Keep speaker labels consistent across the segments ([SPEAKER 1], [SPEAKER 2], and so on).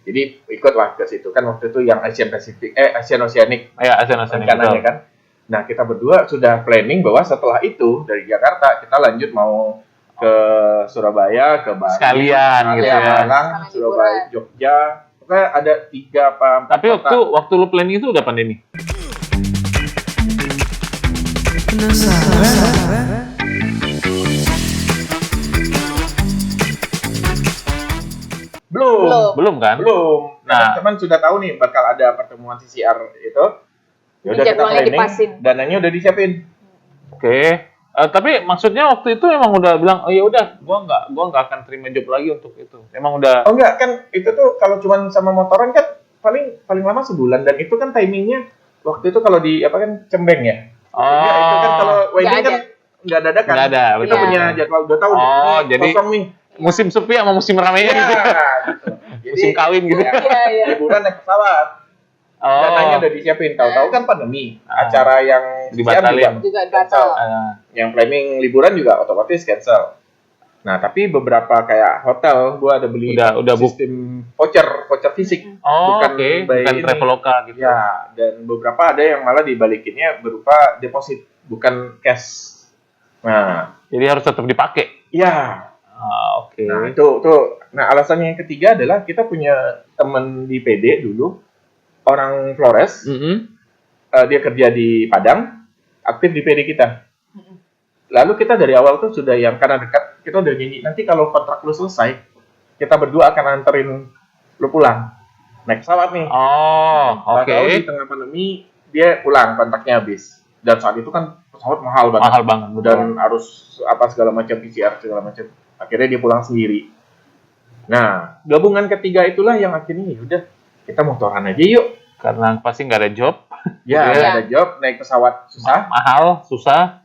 [SPEAKER 1] Jadi ikutlah ke situ kan waktu itu yang Asian Oceanic
[SPEAKER 2] Ya, Asian
[SPEAKER 1] rencananya kan. Nah, kita berdua sudah planning bahwa setelah itu dari Jakarta kita lanjut mau ke Surabaya, ke Bali,
[SPEAKER 2] Sekalian gitu ya.
[SPEAKER 1] Malang, Surabaya, Jogja. Pokoknya ada 3 apa 4
[SPEAKER 2] Tapi waktu lu planning itu udah pandemi. Belum kan?
[SPEAKER 1] Belum. Nah, teman sudah tahu nih bakal ada pertemuan CCR itu. Ya udah kita planning, dananya udah disiapin.
[SPEAKER 2] Oke. Tapi maksudnya waktu itu emang udah bilang, oh ya udah, gua nggak akan terima job lagi untuk itu. Emang udah.
[SPEAKER 1] Oh enggak kan, itu tuh kalau cuma sama motoran kan paling lama sebulan dan itu kan timingnya waktu itu kalau di apa kan Cembeng ya.
[SPEAKER 2] Oh.
[SPEAKER 1] Itu kan kalau wedding kan nggak dadakan.
[SPEAKER 2] Nggak ada.
[SPEAKER 1] Kita punya jadwal 2 tahun.
[SPEAKER 2] Oh, jadi
[SPEAKER 1] kosong nih.
[SPEAKER 2] Musim sepi sama musim ramainya gitu.
[SPEAKER 1] Jadi,
[SPEAKER 2] musim kawin gitu.
[SPEAKER 1] Iya. Liburan naik pesawat. Dananya udah disiapin. Tahu-tahu kan pandemi. Acara yang
[SPEAKER 2] dibatalin
[SPEAKER 3] juga cancel.
[SPEAKER 1] Yang planning liburan juga otomatis cancel. Nah, tapi beberapa kayak hotel gua ada beli
[SPEAKER 2] udah
[SPEAKER 1] sistem voucher fisik.
[SPEAKER 2] Bukan Traveloka gitu.
[SPEAKER 1] Ya, dan beberapa ada yang malah dibalikinnya berupa deposit, bukan cash. Nah,
[SPEAKER 2] jadi harus tetap dipakai.
[SPEAKER 1] Iya.
[SPEAKER 2] Oke.
[SPEAKER 1] Nah, itu. Nah, alasannya yang ketiga adalah kita punya teman di PD dulu, orang Flores. Dia kerja di Padang, aktif di PD kita. Lalu kita dari awal tuh sudah yang karena dekat, kita udah nyanyi, nanti kalau kontrak lu selesai, kita berdua akan anterin lu pulang. Naik pesawat nih.
[SPEAKER 2] Oke.
[SPEAKER 1] Lalu di tengah pandemi, dia pulang, kontraknya habis. Dan saat itu kan pesawat mahal banget. Dan harus segala macam PCR, segala macam. Akhirnya dia pulang sendiri. Nah, gabungan ketiga itulah yang akhirnya udah kita motoran aja yuk.
[SPEAKER 2] Karena pasti nggak ada job.
[SPEAKER 1] Ya, nggak ada job, naik pesawat susah.
[SPEAKER 2] Mahal, susah.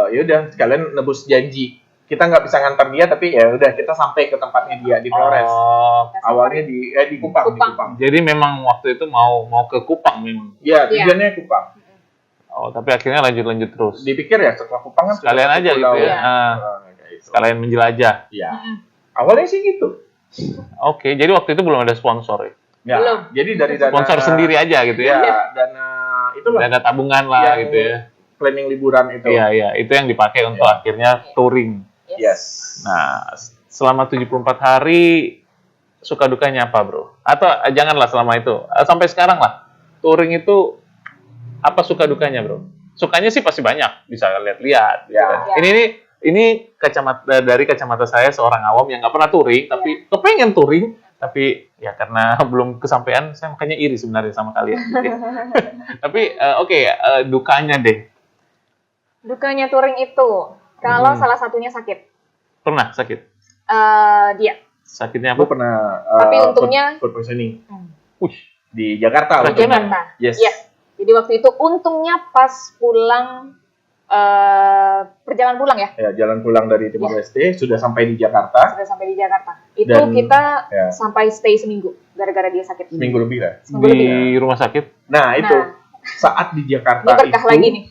[SPEAKER 1] Ya udah sekalian nebus janji. Kita nggak bisa ngantar dia, tapi ya udah kita sampai ke tempatnya dia di Flores. Awalnya di Kupang.
[SPEAKER 2] Jadi memang waktu itu mau ke Kupang memang.
[SPEAKER 1] Iya, tujuannya Kupang.
[SPEAKER 2] Tapi akhirnya lanjut terus.
[SPEAKER 1] Dipikir ya setelah Kupang kan
[SPEAKER 2] sekalian aja gitu ya. Sekalian menjelajah.
[SPEAKER 1] Iya. Awalnya sih gitu.
[SPEAKER 2] Oke, jadi waktu itu belum ada sponsor ya?
[SPEAKER 1] Ya, belum. Jadi dari dana
[SPEAKER 2] sponsor sendiri aja gitu ya.
[SPEAKER 1] Dana
[SPEAKER 2] tabungan lah gitu ya.
[SPEAKER 1] Planning liburan itu.
[SPEAKER 2] Iya, itu yang dipakai untuk akhirnya touring.
[SPEAKER 1] Yes.
[SPEAKER 2] Nah, selama 74 hari suka dukanya apa, Bro? Atau janganlah selama itu. Sampai sekarang lah. Touring itu apa suka dukanya, Bro? Sukanya sih pasti banyak, bisa lihat-lihat.
[SPEAKER 1] Ya.
[SPEAKER 2] Ini dari kacamata saya seorang awam yang nggak pernah touring, tapi kepengen touring, tapi ya karena belum kesampaian, saya makanya iri sebenarnya sama kalian. Gitu. Tapi dukanya deh.
[SPEAKER 3] Dukanya touring itu, kalau salah satunya sakit.
[SPEAKER 2] Pernah sakit?
[SPEAKER 3] Dia.
[SPEAKER 2] Sakitnya apa?
[SPEAKER 1] Gue pernah.
[SPEAKER 3] Tapi untungnya.
[SPEAKER 1] Food poisoning. Di Jakarta.
[SPEAKER 3] Yes. Ya. Jadi waktu itu untungnya pas pulang. Perjalanan pulang ya?
[SPEAKER 1] Ya, jalan pulang dari Timur Leste, sudah sampai di Jakarta.
[SPEAKER 3] Itu kita sampai stay seminggu, gara-gara dia sakit.
[SPEAKER 1] Seminggu lebih lah.
[SPEAKER 2] Di rumah sakit?
[SPEAKER 1] Nah, itu. Saat di Jakarta
[SPEAKER 3] ini berkah lagi nih.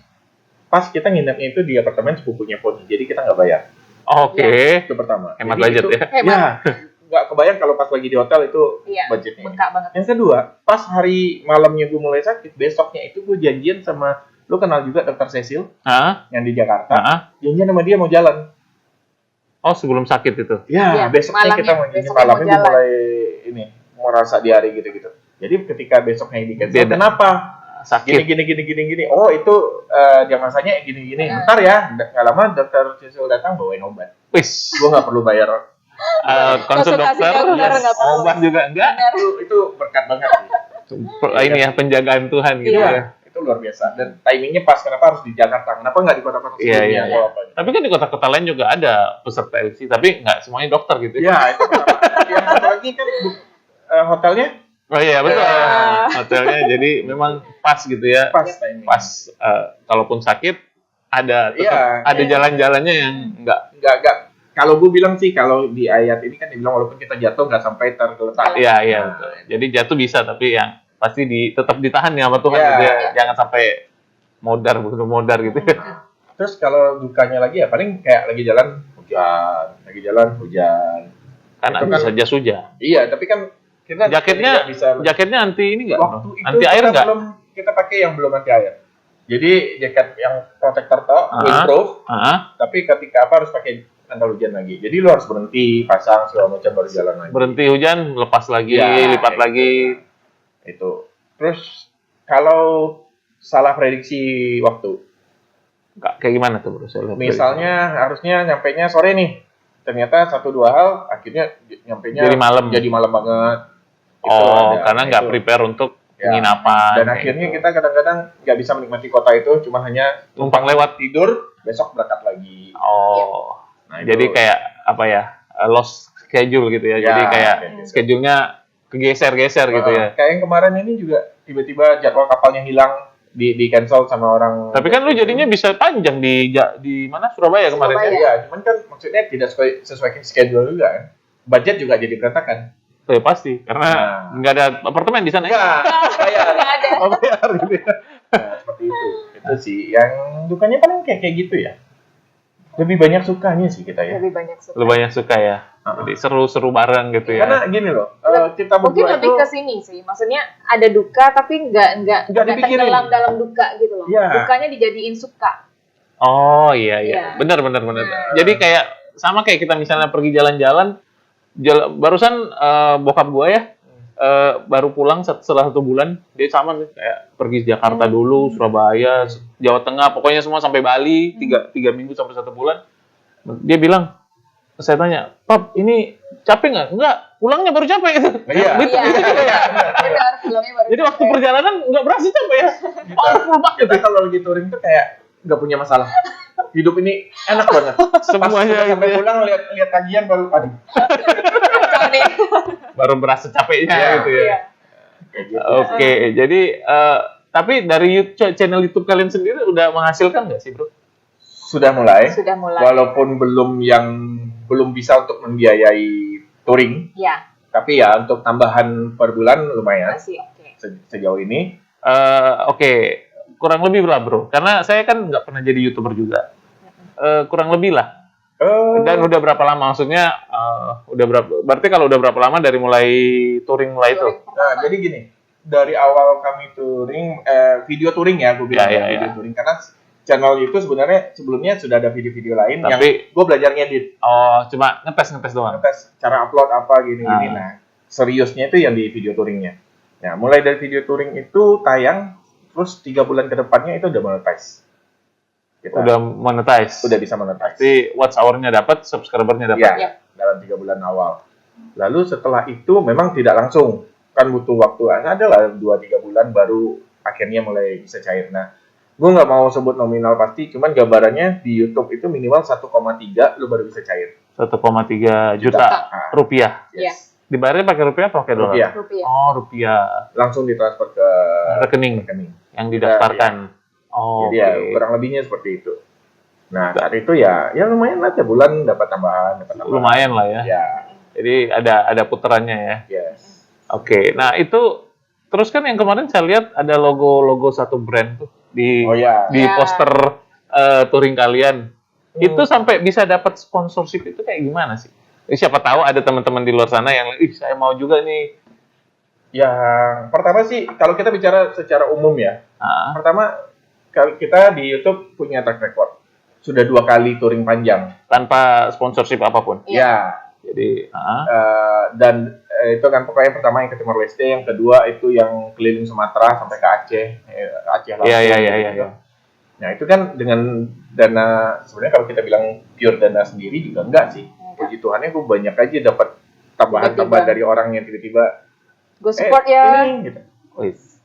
[SPEAKER 1] Pas kita nginepnya itu di apartemen sepupunya Poni, jadi kita nggak bayar.
[SPEAKER 2] Oke.
[SPEAKER 1] Itu pertama.
[SPEAKER 2] Hemat budget ya?
[SPEAKER 1] Ya, nggak kebayang kalau pas lagi di hotel itu budgetnya.
[SPEAKER 3] Bengkak banget.
[SPEAKER 1] Yang kedua, pas hari malamnya gue mulai sakit, besoknya itu gue janjian sama lu kenal juga Dr. Cecil yang di Jakarta. Janjian sama dia mau jalan.
[SPEAKER 2] Oh, sebelum sakit itu?
[SPEAKER 1] Ya, besoknya kita mau janjian malamnya gue mulai mau rasa diare gitu-gitu. Jadi ketika besoknya di cancel, kenapa?
[SPEAKER 2] Sakit.
[SPEAKER 1] Gini. Oh, itu diagnosanya gini. Bentar ya, nggak lama Dr. Cecil datang bawain obat.
[SPEAKER 2] Wis.
[SPEAKER 1] Gue nggak perlu bayar.
[SPEAKER 2] Konsul dokter, obat juga enggak?
[SPEAKER 1] Itu berkat banget sih.
[SPEAKER 2] Ini ya penjagaan Tuhan gitu ya.
[SPEAKER 1] Itu luar biasa dan timingnya pas. Kenapa harus di Jakarta? Kenapa nggak di kota-kota sebelumnya?
[SPEAKER 2] Tapi kan di kota-kota lain juga ada peserta LC, tapi nggak semuanya dokter gitu.
[SPEAKER 1] Iya, itu yang satu lagi kan hotelnya.
[SPEAKER 2] Oh iya betul. Hotelnya jadi memang pas gitu ya. Pas kalaupun sakit ada jalan-jalannya yang
[SPEAKER 1] nggak. Kalau gue bilang sih, kalau di ayat ini kan dibilang walaupun kita jatuh nggak sampai tergeletak.
[SPEAKER 2] Iya betul. Jadi jatuh bisa, tapi yang pasti tetap ditahan ya sama Tuhan gitu ya. Jangan sampai modar gitu.
[SPEAKER 1] Terus kalau dukanya lagi ya paling kayak lagi jalan hujan.
[SPEAKER 2] Kan bisa saja hujan.
[SPEAKER 1] Iya, tapi kan Kita
[SPEAKER 2] Jaketnya
[SPEAKER 1] tidak bisa
[SPEAKER 2] jaketnya anti ini nggak?
[SPEAKER 1] waktu itu
[SPEAKER 2] Anti air
[SPEAKER 1] kita
[SPEAKER 2] nggak?
[SPEAKER 1] kita pakai yang belum anti air. Jadi jaket yang protektor toh, windproof, tapi ketika apa harus pakai tanggal hujan lagi. Jadi lu harus berhenti, pasang segala macam baru jalan lagi.
[SPEAKER 2] Berhenti hujan, lepas lagi,
[SPEAKER 1] Ya,
[SPEAKER 2] lipat lagi.
[SPEAKER 1] Itu. Terus kalau salah prediksi waktu,
[SPEAKER 2] Kayak gimana tuh bro? Saya lihat
[SPEAKER 1] misalnya harusnya nyampainya sore nih, ternyata 1-2 hal akhirnya nyampainya jadi malam banget. Itu ada.
[SPEAKER 2] Karena nggak
[SPEAKER 1] Itu.
[SPEAKER 2] prepare untuk
[SPEAKER 1] Ya.
[SPEAKER 2] penginapan.
[SPEAKER 1] Dan akhirnya kita kadang-kadang nggak bisa menikmati kota itu, cuma hanya
[SPEAKER 2] numpang lewat.
[SPEAKER 1] tidur, besok berangkat lagi. Nah, itu.
[SPEAKER 2] Jadi kayak apa ya? Lost schedule gitu ya. Jadi kayak schedule-nya kegeser-geser gitu ya.
[SPEAKER 1] Kayak yang kemarin ini juga tiba-tiba jadwal kapalnya hilang, di cancel sama orang.
[SPEAKER 2] Tapi kan lu jadinya bisa panjang di mana Surabaya kemarin ya?
[SPEAKER 1] Iya, cuman kan maksudnya tidak sesuai schedule juga kan. Budget juga jadi berantakan.
[SPEAKER 2] Ya pasti, karena nggak ada apartemen di sana.
[SPEAKER 1] Enggak, bayar.
[SPEAKER 3] Nggak ada.
[SPEAKER 1] Bayar gitu ya. Nah, seperti itu. Itu sih yang dukanya paling kayak gitu ya. Lebih banyak sukanya sih kita ya.
[SPEAKER 3] Lebih banyak suka.
[SPEAKER 2] Lu banyak suka ya. Jadi seru-seru bareng gitu ya.
[SPEAKER 1] Karena gini loh, kita
[SPEAKER 3] Mungkin
[SPEAKER 1] berdua
[SPEAKER 3] lebih
[SPEAKER 1] itu
[SPEAKER 3] ke sini sih. Maksudnya ada duka tapi nggak
[SPEAKER 1] dipikirin.
[SPEAKER 3] tenggelam dalam duka gitu loh.
[SPEAKER 1] Iya.
[SPEAKER 3] Dukanya dijadiin suka.
[SPEAKER 2] Oh iya.
[SPEAKER 3] Iya.
[SPEAKER 2] Benar. Jadi kayak sama kayak kita misalnya pergi jalan-jalan, barusan bokap gua ya baru pulang setelah 1 bulan, dia sama nih kayak pergi Jakarta dulu, Surabaya, Jawa Tengah, pokoknya semua sampai Bali, 3 minggu sampai 1 bulan. Dia bilang, saya tanya, Pap, ini capek nggak? Enggak, pulangnya baru capek.
[SPEAKER 1] Iya.
[SPEAKER 2] Gitu.
[SPEAKER 3] Benar, filmnya baru.
[SPEAKER 2] Jadi waktu perjalanan nggak berasa capek ya. Powerful banget.
[SPEAKER 1] kita kalau lagi touring tuh kayak nggak punya masalah. Hidup ini enak banget.
[SPEAKER 2] Semuanya
[SPEAKER 1] Pas sampai
[SPEAKER 2] gitu ya.
[SPEAKER 1] pulang lihat tagihan baru aduh.
[SPEAKER 2] Baru berasa capeknya
[SPEAKER 1] Iya.
[SPEAKER 2] gitu ya. Oke, jadi tapi dari channel YouTube kalian sendiri udah menghasilkan nggak sih, Bro?
[SPEAKER 1] Sudah mulai. Walaupun belum bisa untuk membiayai touring,
[SPEAKER 3] Ya.
[SPEAKER 1] tapi ya untuk tambahan per bulan lumayan
[SPEAKER 3] Masih oke.
[SPEAKER 1] sejauh ini.
[SPEAKER 2] Oke, kurang lebih lah, Bro. Karena saya kan nggak pernah jadi YouTuber juga. Kurang lebih lah. Dan udah berapa lama? Maksudnya udah berapa? Berarti kalau udah berapa lama dari mulai touring mulai itu?
[SPEAKER 1] Nah, jadi gini, dari awal kami touring, video touring ya, gue bilang video touring karena channel itu sebenarnya sebelumnya sudah ada video-video lain yang gue belajar ngedit.
[SPEAKER 2] Oh, cuma ngetes doang.
[SPEAKER 1] Ngetes cara upload apa gini-gini. Nah, seriusnya itu yang di video touringnya. Nah, mulai dari video touring itu tayang, terus 3 bulan ke depannya itu udah monetize.
[SPEAKER 2] Udah monetize.
[SPEAKER 1] Udah bisa monetize.
[SPEAKER 2] Pasti watch hour-nya dapat, subscriber-nya dapat.
[SPEAKER 1] Ya, dalam 3 bulan awal. Lalu setelah itu memang tidak langsung, kan butuh waktu. Adalah 2-3 bulan baru akhirnya mulai bisa cair. Nah, gue nggak mau sebut nominal pasti, cuman gambarannya di YouTube itu minimal 1,3 lu baru bisa cair.
[SPEAKER 2] 1,3 juta rupiah.
[SPEAKER 1] Yes.
[SPEAKER 2] Dibayarnya pakai rupiah atau pakai dolar?
[SPEAKER 3] Rupiah.
[SPEAKER 2] Oh, rupiah.
[SPEAKER 1] Langsung ditransfer ke
[SPEAKER 2] rekening yang didaftarkan. Oh,
[SPEAKER 1] jadi ya kurang lebihnya seperti itu. Nah, saat itu ya lumayan lah tiap bulan dapat tambahan.
[SPEAKER 2] Lumayan lah ya.
[SPEAKER 1] Ya.
[SPEAKER 2] Jadi ada putarannya ya.
[SPEAKER 1] Yes.
[SPEAKER 2] Oke. Nah, itu terus kan yang kemarin saya lihat ada logo satu brand tuh di poster touring kalian. Itu sampai bisa dapat sponsorship itu kayak gimana sih? Siapa tahu ada teman-teman di luar sana yang saya mau juga nih.
[SPEAKER 1] Yang pertama sih kalau kita bicara secara umum ya. Pertama kalau kita di YouTube punya track record. Sudah 2 kali touring panjang
[SPEAKER 2] tanpa sponsorship apapun.
[SPEAKER 1] Ya. Jadi dan itu kan pokoknya pertama yang ke Timor Leste, yang kedua itu yang keliling Sumatera sampai ke Aceh langsung.
[SPEAKER 2] Iya.
[SPEAKER 1] Nah itu kan dengan dana sebenarnya kalau kita bilang pure dana sendiri juga enggak sih. Puji Tuhannya gue banyak aja dapat tambahan dari orang yang tiba-tiba
[SPEAKER 3] gue support ya.
[SPEAKER 1] Ini, gitu.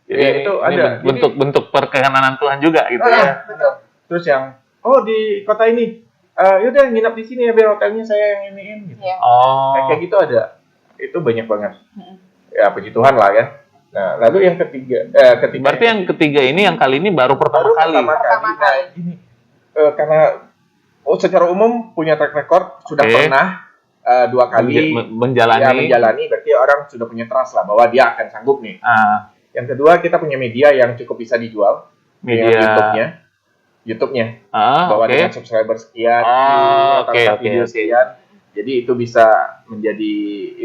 [SPEAKER 2] Jadi
[SPEAKER 1] itu ada
[SPEAKER 2] bentuk perkenanan Tuhan juga gitu ya.
[SPEAKER 3] Betul.
[SPEAKER 1] Terus yang di kota ini yaudah nginap di sini ya biar hotelnya saya yang iniin gitu.
[SPEAKER 3] Yeah.
[SPEAKER 1] Kayak gitu ada. Itu banyak banget. Ya puji Tuhan lah ya. Nah, lalu yang ketiga
[SPEAKER 2] berarti yang ketiga ini yang kali ini baru pertama kali.
[SPEAKER 1] Nah, gini. Karena secara umum punya track record sudah pernah 2 kali menjalani berarti orang sudah punya trust lah bahwa dia akan sanggup nih. Yang kedua kita punya media yang cukup bisa dijual. YouTube-nya. Bahwa dengan subscriber sekian, video sekian, Jadi itu bisa menjadi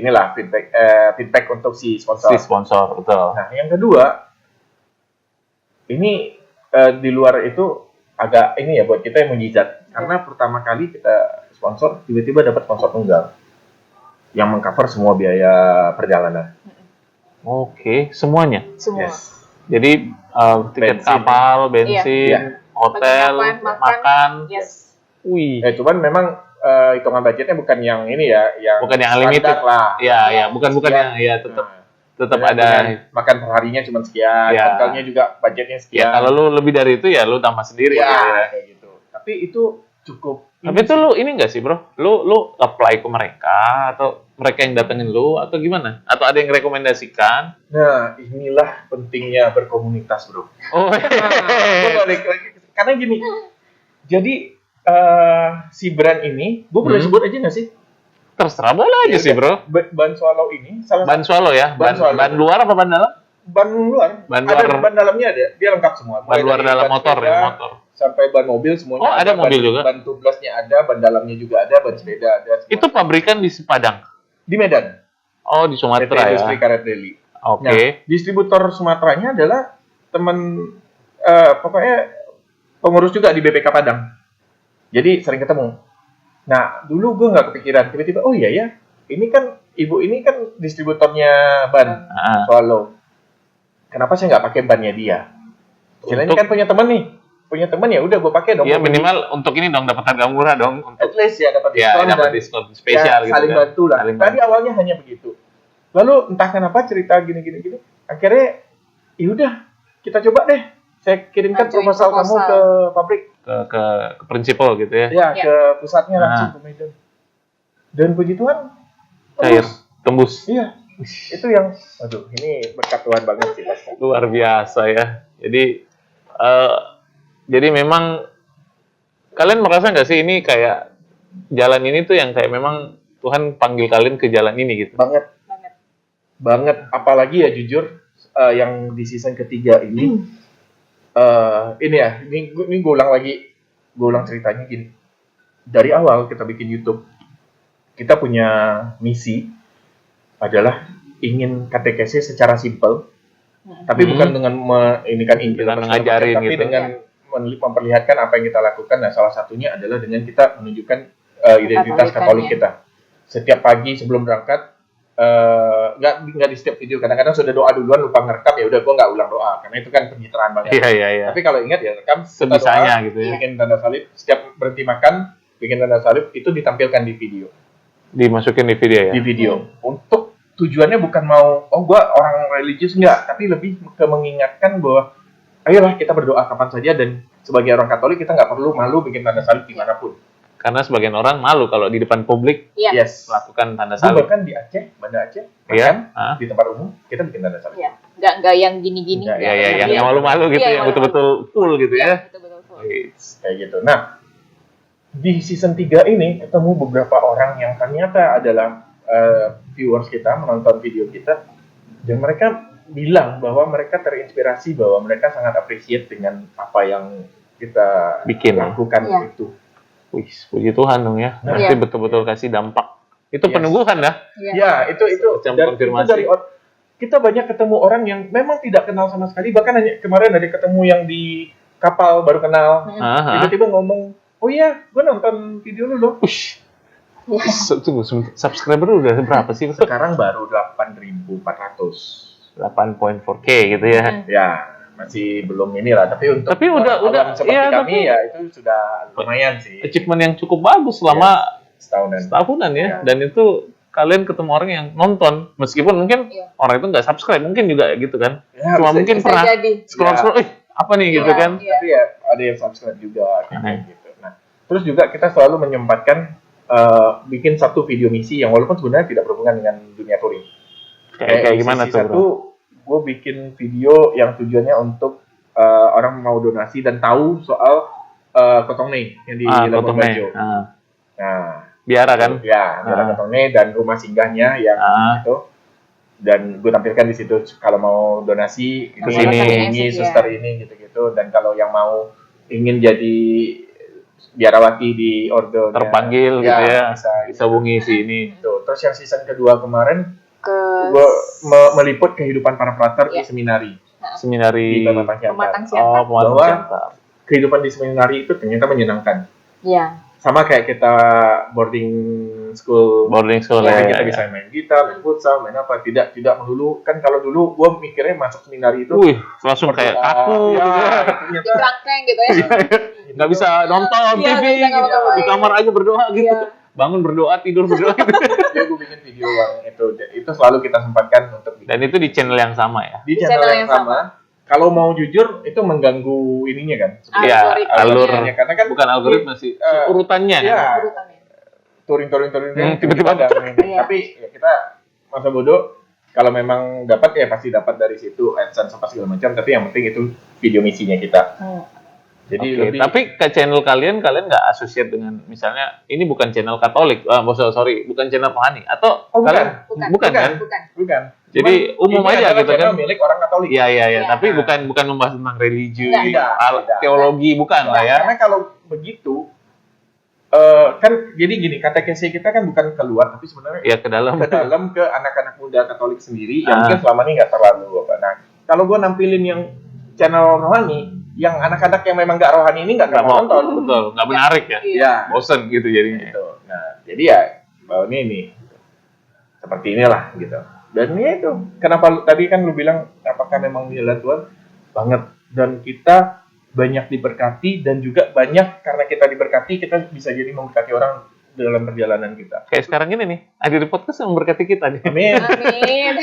[SPEAKER 1] inilah feedback untuk si sponsor.
[SPEAKER 2] Si sponsor, betul.
[SPEAKER 1] Nah, yang kedua, ini di luar itu agak ini ya buat kita yang mujizat. Karena pertama kali kita sponsor, tiba-tiba dapat sponsor tunggal yang mengcover semua biaya perjalanan.
[SPEAKER 2] Oke, semuanya.
[SPEAKER 3] Semua.
[SPEAKER 1] Yes.
[SPEAKER 2] Jadi tiket
[SPEAKER 1] Bensin.
[SPEAKER 2] kapal, bensin,
[SPEAKER 1] Iya.
[SPEAKER 2] hotel,
[SPEAKER 3] Penginapan,
[SPEAKER 2] makan.
[SPEAKER 3] Yes.
[SPEAKER 2] Wih.
[SPEAKER 1] Cuman memang hitungan budgetnya bukan yang ini ya, yang
[SPEAKER 2] Bukan yang
[SPEAKER 1] standar
[SPEAKER 2] unlimited
[SPEAKER 1] lah.
[SPEAKER 2] Ya, bukan
[SPEAKER 1] Sekian.
[SPEAKER 2] yang ya tetap
[SPEAKER 1] Dengan
[SPEAKER 2] ada.
[SPEAKER 1] makan perharinya cuma sekian,
[SPEAKER 2] Ya.
[SPEAKER 1] hotelnya juga budgetnya
[SPEAKER 2] Ya
[SPEAKER 1] sekian.
[SPEAKER 2] kalau lu lebih dari itu ya lu tambah sendiri
[SPEAKER 1] ya,
[SPEAKER 2] gitu ya.
[SPEAKER 1] kayak gitu. Tapi itu cukup.
[SPEAKER 2] Tapi itu lu ini enggak sih, Bro? Lu apply ke mereka atau mereka yang datengin lu atau gimana? Atau ada yang rekomendasikan?
[SPEAKER 1] Nah, inilah pentingnya berkomunitas, Bro.
[SPEAKER 2] Oh.
[SPEAKER 1] Gua balik lagi. Karena gini. Jadi si brand ini, gue boleh sebut aja nggak sih?
[SPEAKER 2] Terserah boleh aja
[SPEAKER 1] Ya
[SPEAKER 2] sih,
[SPEAKER 1] udah.
[SPEAKER 2] Bro.
[SPEAKER 1] Ban Swallow ini salah
[SPEAKER 2] Ban swallow ya?
[SPEAKER 1] Ban swallow.
[SPEAKER 2] Ban luar apa ban dalam?
[SPEAKER 1] ban luar.
[SPEAKER 2] Ban
[SPEAKER 1] Ada
[SPEAKER 2] luar.
[SPEAKER 1] ban dalamnya ada. Dia lengkap semua.
[SPEAKER 2] Ban
[SPEAKER 1] Mulai
[SPEAKER 2] luar
[SPEAKER 1] dari
[SPEAKER 2] dalam
[SPEAKER 1] ban
[SPEAKER 2] motor
[SPEAKER 1] sepeda
[SPEAKER 2] ya, motor.
[SPEAKER 1] sampai ban mobil semuanya.
[SPEAKER 2] Oh, ada mobil
[SPEAKER 1] ban,
[SPEAKER 2] juga?
[SPEAKER 1] Ban tubelessnya ada, ban dalamnya juga ada, ban sepeda ada. Semua.
[SPEAKER 2] Itu pabrikan di Padang.
[SPEAKER 1] Di Medan.
[SPEAKER 2] Oh, di Sumatera
[SPEAKER 1] PT
[SPEAKER 2] ya.
[SPEAKER 1] Industri Karet Deli.
[SPEAKER 2] Oke.
[SPEAKER 1] Nah, distributor Sumateranya adalah teman pokoknya pengurus juga di BPK Padang. Jadi sering ketemu. Nah, dulu gue nggak kepikiran. Tiba-tiba, oh iya ya, ini kan ibu ini kan distributornya ban Swallow. Kenapa saya nggak pakai bannya dia? Ini kan punya teman nih. Punya teman ya udah gue pakai dong.
[SPEAKER 2] Iya minimal untuk ini dong dapat harga murah dong. Untuk
[SPEAKER 1] At least ya dapat
[SPEAKER 2] ya
[SPEAKER 1] diskon
[SPEAKER 2] dapat
[SPEAKER 1] dan
[SPEAKER 2] diskon spesial
[SPEAKER 1] ya,
[SPEAKER 2] gitu
[SPEAKER 1] saling
[SPEAKER 2] kan.
[SPEAKER 1] bantu lah.
[SPEAKER 2] Saling
[SPEAKER 1] Tadi
[SPEAKER 2] bantu.
[SPEAKER 1] awalnya hanya begitu. Lalu entah kenapa cerita gini. Akhirnya ya udah kita coba deh. Saya kirimkan
[SPEAKER 3] Ajuin
[SPEAKER 1] proposal kamu ke pabrik.
[SPEAKER 2] Ke prinsipal gitu ya.
[SPEAKER 1] Ya, ke pusatnya langsung ke Medan. Dan puji Tuhan
[SPEAKER 2] Cair, tembus.
[SPEAKER 1] Iya. Itu yang aduh, ini berkat Tuhan banget sih Mas.
[SPEAKER 2] Luar biasa ya. Jadi memang kalian merasa nggak sih ini kayak jalan ini tuh yang kayak memang Tuhan panggil kalian ke jalan ini gitu.
[SPEAKER 1] Banget. Apalagi ya jujur yang di season ketiga ini ini ya, ini gue ulang ceritanya gini. Dari awal kita bikin YouTube, kita punya misi adalah ingin katekesi secara simpel, tapi bukan dengan
[SPEAKER 2] ngajarin
[SPEAKER 1] tapi
[SPEAKER 2] gitu.
[SPEAKER 1] dengan memperlihatkan apa yang kita lakukan. Nah, salah satunya adalah dengan kita menunjukkan identitas Katolik kita. Setiap pagi sebelum berangkat, nggak di setiap video. Kadang-kadang sudah doa duluan lupa ngerekam, ya udah gue nggak ulang doa karena itu kan pencitraan banget.
[SPEAKER 2] Iya.
[SPEAKER 1] Tapi kalau ingat ya rekam
[SPEAKER 2] sebisanya
[SPEAKER 1] doa,
[SPEAKER 2] gitu ya.
[SPEAKER 1] bikin tanda salib. Setiap berhenti makan, bikin tanda salib itu ditampilkan di video.
[SPEAKER 2] Dimasukin di video ya.
[SPEAKER 1] Di video. Untuk tujuannya bukan mau gue orang religius enggak, tapi lebih ke mengingatkan bahwa ayolah kita berdoa kapan saja dan sebagai orang Katolik kita nggak perlu malu bikin tanda salib dimanapun.
[SPEAKER 2] Karena sebagian orang malu kalau di depan publik
[SPEAKER 1] Yes.
[SPEAKER 2] melakukan tanda
[SPEAKER 1] Gue
[SPEAKER 2] salib.
[SPEAKER 1] bahkan di Aceh, Banda Aceh,
[SPEAKER 2] Iya.
[SPEAKER 1] di tempat umum kita bikin tanda salib.
[SPEAKER 3] Iya. Nggak yang gini-gini.
[SPEAKER 1] Nggak,
[SPEAKER 2] Iya, yang malu-malu gitu,
[SPEAKER 3] Iya,
[SPEAKER 2] yang betul-betul full gitu ya.
[SPEAKER 3] Betul-betul full.
[SPEAKER 1] Kayak gitu. Nah, di season 3 ini ketemu beberapa orang yang ternyata adalah viewers kita, menonton video kita, dan mereka bilang bahwa mereka terinspirasi, bahwa mereka sangat appreciate dengan apa yang kita
[SPEAKER 2] Bikin.
[SPEAKER 1] lakukan
[SPEAKER 3] Iya.
[SPEAKER 1] itu.
[SPEAKER 2] Wih, puji Tuhan dong ya.
[SPEAKER 1] Nah.
[SPEAKER 2] Berarti betul-betul kasih dampak. Itu
[SPEAKER 1] Yes.
[SPEAKER 2] penungguan dah.
[SPEAKER 1] Ya, itu
[SPEAKER 2] Macam
[SPEAKER 1] dan
[SPEAKER 2] konfirmasi.
[SPEAKER 1] itu dari kita banyak ketemu orang yang memang tidak kenal sama sekali, bahkan hanya kemarin ada ketemu yang di kapal baru kenal, tiba-tiba ngomong, oh iya, gue nonton video lu loh.
[SPEAKER 2] Ush. Tunggu, subscriber lu udah berapa sih?
[SPEAKER 1] Sekarang baru 8.400.
[SPEAKER 2] 8.4K gitu ya.
[SPEAKER 1] Ya, masih belum inilah, tapi untuk
[SPEAKER 2] Tapi udah
[SPEAKER 1] seperti
[SPEAKER 2] iya,
[SPEAKER 1] kami ya itu sudah lumayan sih.
[SPEAKER 2] Achievement yang cukup bagus selama setahunan ya.
[SPEAKER 1] Ya.
[SPEAKER 2] Dan itu kalian ketemu orang yang nonton, meskipun mungkin orang itu nggak subscribe, mungkin juga gitu kan.
[SPEAKER 1] Ya,
[SPEAKER 2] Cuma mungkin
[SPEAKER 3] Bisa
[SPEAKER 2] pernah
[SPEAKER 3] jadi.
[SPEAKER 2] scroll, apa nih gitu
[SPEAKER 3] Iya,
[SPEAKER 2] kan.
[SPEAKER 3] iya.
[SPEAKER 1] Tapi ya ada yang subscribe juga kayak gitu. Nah, terus juga kita selalu menyempatkan bikin satu video misi yang walaupun sebenarnya tidak berhubungan dengan dunia touring.
[SPEAKER 2] Kayak gimana tuh, bro?
[SPEAKER 1] Gue bikin video yang tujuannya untuk orang mau donasi dan tahu soal Kotongne yang di Labuan Bajo. Nah,
[SPEAKER 2] Biara kan?
[SPEAKER 1] Ya, Biara Kotongne dan rumah singgahnya yang itu. Dan gue tampilkan di situ kalau mau donasi
[SPEAKER 2] Ke sini.
[SPEAKER 1] ini suster ini gitu-gitu, dan kalau yang mau ingin jadi biarawati di ordo
[SPEAKER 2] terpanggil gitu ya. Bisa hubungi si ini.
[SPEAKER 1] Tuh. Terus yang season kedua kemarin
[SPEAKER 3] Ke
[SPEAKER 1] gue meliput kehidupan para frater di seminari
[SPEAKER 2] Seminari
[SPEAKER 1] di Pematang
[SPEAKER 3] Pematang
[SPEAKER 1] Siantar.
[SPEAKER 3] Siantar.
[SPEAKER 2] Pematang
[SPEAKER 1] Bahwa
[SPEAKER 2] Siantar.
[SPEAKER 1] kehidupan di seminari itu ternyata menyenangkan.
[SPEAKER 3] Iya.
[SPEAKER 1] Sama kayak kita boarding school.
[SPEAKER 2] Ya,
[SPEAKER 1] Kita bisa main gitar, main futsal, main apa. Tidak melulu. Kan kalau dulu gue mikirnya masuk seminari itu
[SPEAKER 2] langsung kayak kaku
[SPEAKER 1] ya,
[SPEAKER 3] Di kerangkeng gitu ya.
[SPEAKER 2] nggak bisa nonton
[SPEAKER 3] Iya,
[SPEAKER 2] TV
[SPEAKER 3] nggak bisa
[SPEAKER 2] gitu.
[SPEAKER 3] ngapa-ngapain.
[SPEAKER 2] Di kamar aja berdoa gitu.
[SPEAKER 3] Iya.
[SPEAKER 2] Bangun berdoa, tidur berdoa gitu.
[SPEAKER 1] Ya gue bikin video yang itu selalu kita sempatkan untuk bikin.
[SPEAKER 2] Dan itu di channel yang sama ya.
[SPEAKER 1] Di channel yang sama. Kalau mau jujur itu mengganggu ininya kan.
[SPEAKER 2] Iya, alur.
[SPEAKER 1] Karena kan
[SPEAKER 2] Bukan algoritma sih, urutannya kan.
[SPEAKER 1] Iya.
[SPEAKER 3] Urutannya.
[SPEAKER 1] Touring
[SPEAKER 2] tiba-tiba
[SPEAKER 1] ada.
[SPEAKER 3] Iya.
[SPEAKER 1] Tapi ya kita masa bodoh kalau memang dapat ya pasti dapat dari situ AdSense apa segala macam, tapi yang penting itu video misinya kita. Jadi
[SPEAKER 2] Oke, tapi ke channel kalian nggak associate dengan misalnya ini bukan channel Katolik, bukan channel rohani atau
[SPEAKER 1] bukan.
[SPEAKER 2] bukan kan?
[SPEAKER 1] Bukan.
[SPEAKER 2] Jadi
[SPEAKER 1] Cuman
[SPEAKER 2] umum
[SPEAKER 1] ini
[SPEAKER 2] aja
[SPEAKER 1] adalah
[SPEAKER 2] gitu
[SPEAKER 1] channel
[SPEAKER 2] kan?
[SPEAKER 1] milik orang Katolik.
[SPEAKER 2] Iya, tapi bukan membahas tentang religi,
[SPEAKER 1] Tidak.
[SPEAKER 2] teologi bukan lah ya.
[SPEAKER 1] Karena kalau begitu kan jadi gini, katekesi kita kan bukan keluar tapi sebenarnya
[SPEAKER 2] Ya ke dalam
[SPEAKER 1] ke anak-anak muda Katolik sendiri yang mungkin selama ini nggak terlalu apa. Nah, kalau gue nampilin yang channel rohani, yang anak-anak yang memang nggak rohani ini nggak mau nonton.
[SPEAKER 2] Betul, nggak menarik ya.
[SPEAKER 1] Iya.
[SPEAKER 2] Bosen gitu jadinya.
[SPEAKER 1] Gitu. Nah, jadi ya bahwa ini seperti inilah gitu. Dan ya itu, kenapa tadi kan lu bilang apakah memang jalan Tuhan banget, dan kita banyak diberkati dan juga banyak karena kita diberkati kita bisa jadi memberkati orang dalam perjalanan kita.
[SPEAKER 2] Kayak sekarang ini nih, ada di podcast yang memberkati kita nih.
[SPEAKER 1] Amin.
[SPEAKER 3] Amin.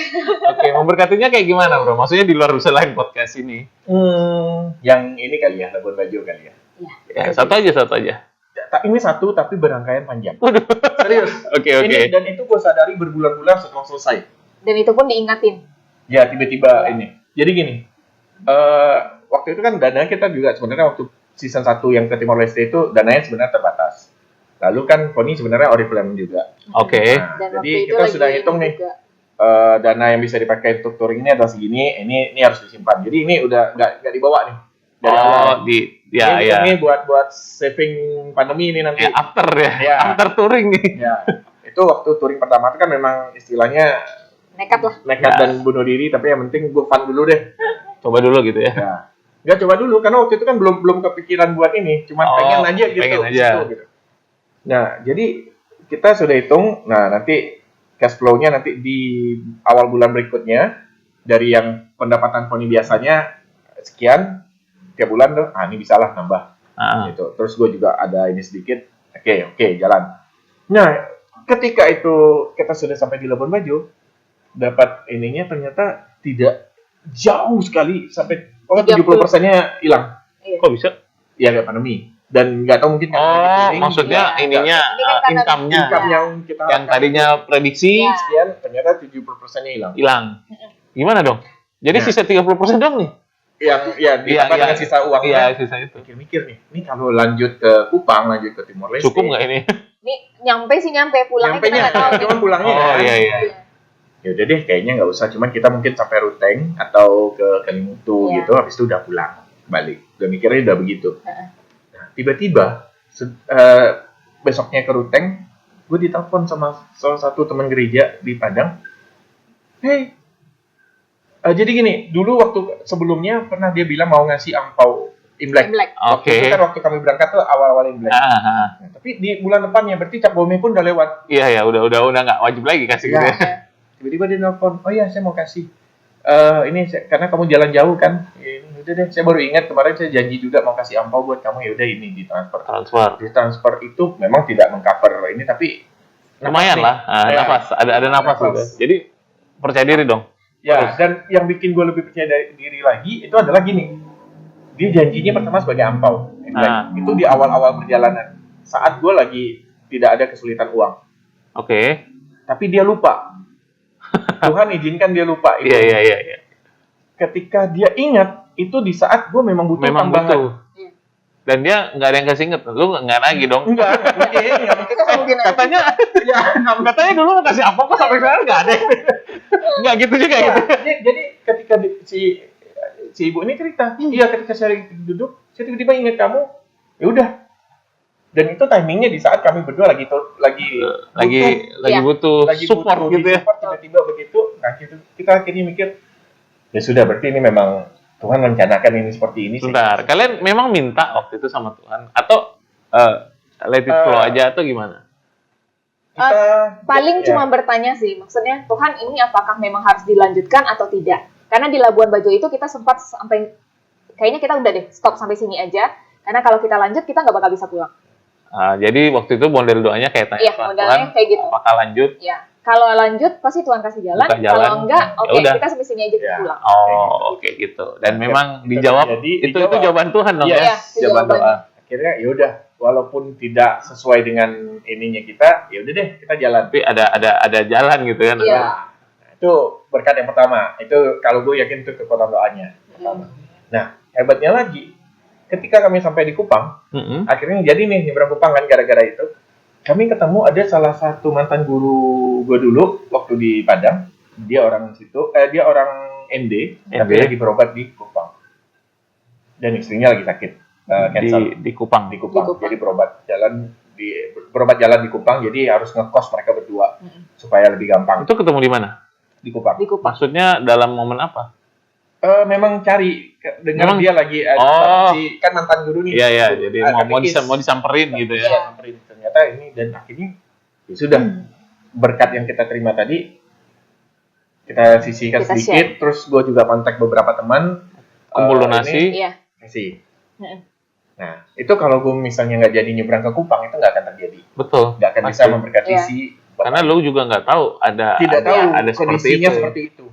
[SPEAKER 2] Oke, memberkatinya kayak gimana bro? Maksudnya di luar selain podcast ini?
[SPEAKER 1] Yang ini kali ya, Labuan Bajo kali ya.
[SPEAKER 2] Ya, satu aja.
[SPEAKER 1] Ini satu tapi berangkaian panjang.
[SPEAKER 2] Waduh.
[SPEAKER 1] Serius.
[SPEAKER 2] Oke.
[SPEAKER 1] Dan itu gue sadari berbulan-bulan setelah selesai.
[SPEAKER 3] Dan itu pun diingatin.
[SPEAKER 1] Ya tiba-tiba ini. Jadi gini, waktu itu kan dana kita juga sebenarnya waktu season 1 yang ke Timor Leste itu dananya sebenarnya terbatas. Lalu kan Pony sebenarnya Oriflame juga.
[SPEAKER 2] Oke.
[SPEAKER 1] Nah,
[SPEAKER 3] Dan
[SPEAKER 1] jadi
[SPEAKER 3] waktu itu
[SPEAKER 1] kita
[SPEAKER 3] lagi
[SPEAKER 1] sudah hitung nih
[SPEAKER 3] juga.
[SPEAKER 1] Dana yang bisa dipakai untuk touring ini adalah segini, ini harus disimpan. Jadi ini udah nggak dibawa nih dari awal. Ini buat saving pandemi ini nanti.
[SPEAKER 2] Ya, after ya.
[SPEAKER 1] Ya.
[SPEAKER 2] After touring nih.
[SPEAKER 1] Ya. Itu waktu touring pertama itu kan memang istilahnya nekat dan bunuh diri, tapi yang penting gue fun dulu deh.
[SPEAKER 2] Coba dulu gitu ya.
[SPEAKER 1] Ya. Nggak coba dulu karena waktu itu kan belum kepikiran buat ini, cuma pengen aja gitu.
[SPEAKER 2] Pengen aja.
[SPEAKER 1] Gitu. Nah, jadi kita sudah hitung, nah nanti cash flow-nya nanti di awal bulan berikutnya dari yang pendapatan Pony biasanya sekian tiap bulan tuh, ini bisa lah nambah. Gitu. Terus gue juga ada ini sedikit, oke, jalan. Nah, ketika itu kita sudah sampai di Labuan Bajo, dapat ininya ternyata tidak jauh sekali sampai 70%-nya hilang.
[SPEAKER 2] Kok bisa?
[SPEAKER 1] Ya kayak pandemi. Dan nggak tahu mungkin
[SPEAKER 2] maksudnya ininya income-nya
[SPEAKER 1] yang kita
[SPEAKER 2] yang tadinya prediksi
[SPEAKER 1] sekian ternyata 70%-nya
[SPEAKER 2] hilang. Gimana dong? Jadi sisa 30% dong nih.
[SPEAKER 1] Yang ditambah dengan sisa uangnya.
[SPEAKER 2] Iya, sisa itu.
[SPEAKER 1] Mikir nih. Ini kalau lanjut ke Kupang, lanjut ke Timor Leste.
[SPEAKER 2] Cukup nggak ini?
[SPEAKER 3] Ini nyampe pulangnya kita nggak tahu.
[SPEAKER 1] Cuma pulangnya.
[SPEAKER 2] Oh iya.
[SPEAKER 1] Ya udah deh, kayaknya nggak usah. Cuman kita mungkin sampai Ruteng atau ke Kalimutu gitu, habis itu udah pulang balik. Udah mikirnya udah begitu. Tiba-tiba besoknya ke Ruteng, gue ditelepon sama salah satu teman gereja di Padang. Hey, jadi gini, dulu waktu sebelumnya pernah dia bilang mau ngasih angpau Imlek.
[SPEAKER 2] Oke.
[SPEAKER 1] Itu kan waktu kami berangkat tuh awal-awal Imlek. Nah, tapi di bulan depannya berarti Cap Gome pun udah lewat.
[SPEAKER 2] Iya, udah nggak wajib lagi kasih gitu ya.
[SPEAKER 1] Tiba-tiba dia nelfon, oh iya saya mau kasih. Karena kamu jalan jauh kan, udah deh. Saya baru ingat kemarin saya janji juga mau kasih ampau buat kamu, ya udah ini ditransfer. Di transfer itu memang tidak mengcover ini, tapi
[SPEAKER 2] lumayan lah, nafas, ada nafas gitu. Jadi percaya diri dong.
[SPEAKER 1] Ya, dan yang bikin gue lebih percaya diri lagi itu adalah gini, dia janjinya pertama sebagai ampau, itu di awal-awal perjalanan, saat gue lagi tidak ada kesulitan uang.
[SPEAKER 2] Oke.
[SPEAKER 1] Tapi dia lupa. Tuhan izinkan dia lupa itu.
[SPEAKER 2] Iya.
[SPEAKER 1] Ketika dia ingat, itu di saat gue memang butuh tambahan.
[SPEAKER 2] Butuh. Dan dia nggak ada yang kasih inget, lu nggak nagih dong?
[SPEAKER 1] Enggak mungkin.
[SPEAKER 2] Katanya dulu mau kasih apa kok sampai sekarang nggak ada. Nggak gitu juga gitu.
[SPEAKER 1] Jadi ketika si ibu ini cerita, ketika saya duduk, saya tiba-tiba ingat kamu, ya udah, Dan itu timingnya di saat kami berdua lagi
[SPEAKER 2] butuh support
[SPEAKER 1] butuh
[SPEAKER 2] gitu ya.
[SPEAKER 1] support, tiba-tiba begitu. Nah kita akhirnya mikir, ya sudah berarti ini memang Tuhan rencanakan ini seperti ini.
[SPEAKER 2] Sebentar, kalian memang minta waktu itu sama Tuhan atau let it flow aja atau gimana?
[SPEAKER 1] Kita
[SPEAKER 3] paling cuma bertanya sih, maksudnya Tuhan ini apakah memang harus dilanjutkan atau tidak? Karena di Labuan Bajo itu kita sempat sampai kayaknya kita udah deh stop sampai sini aja, karena kalau kita lanjut kita nggak bakal bisa pulang.
[SPEAKER 2] Jadi waktu itu model doanya kayak tanya
[SPEAKER 3] modelnya kayak gitu.
[SPEAKER 2] Apakah lanjut?
[SPEAKER 3] Ya, kalau lanjut pasti Tuhan kasih jalan. Kalau enggak, kita sampai sini aja kita pulang.
[SPEAKER 2] Oke gitu. Dan memang dijawab itu jawaban Tuhan dong ya.
[SPEAKER 1] Jawaban doa. Akhirnya ya udah, walaupun tidak sesuai dengan ininya kita, ya udah deh kita jalan.
[SPEAKER 2] Tapi ada jalan gitu kan.
[SPEAKER 3] Iya.
[SPEAKER 1] Nah, itu berkat yang pertama. Itu kalau gue yakin itu kekuatan doanya. Nah, hebatnya lagi, ketika kami sampai di Kupang, akhirnya jadi nih nyebrang Kupang kan gara-gara itu. Kami ketemu ada salah satu mantan guru gue dulu waktu di Padang. Dia orang situ, dia orang MD, tapi lagi berobat di Kupang. Dan istrinya lagi sakit, cancer.
[SPEAKER 2] Di Kupang.
[SPEAKER 1] Jadi berobat jalan di Kupang, jadi harus ngekos mereka berdua supaya lebih gampang.
[SPEAKER 2] Itu ketemu di mana?
[SPEAKER 1] Di Kupang.
[SPEAKER 2] Maksudnya dalam momen apa?
[SPEAKER 1] Memang cari dengar dia lagi kan mantan guru nih.
[SPEAKER 2] Iya, jadi mau disamperin gitu ya.
[SPEAKER 1] Samperin. Ternyata ini dan akhirnya ya sudah berkat yang kita terima tadi kita sisihkan sedikit, terus gue juga kontak beberapa teman
[SPEAKER 2] kumpul donasi.
[SPEAKER 1] Kasih. Nah, itu kalau gue misalnya nggak jadi nyebrang ke Kupang itu nggak akan terjadi.
[SPEAKER 2] Betul.
[SPEAKER 1] Nggak akan bisa memberkati
[SPEAKER 2] karena lu juga nggak tahu ada
[SPEAKER 1] kondisinya seperti itu.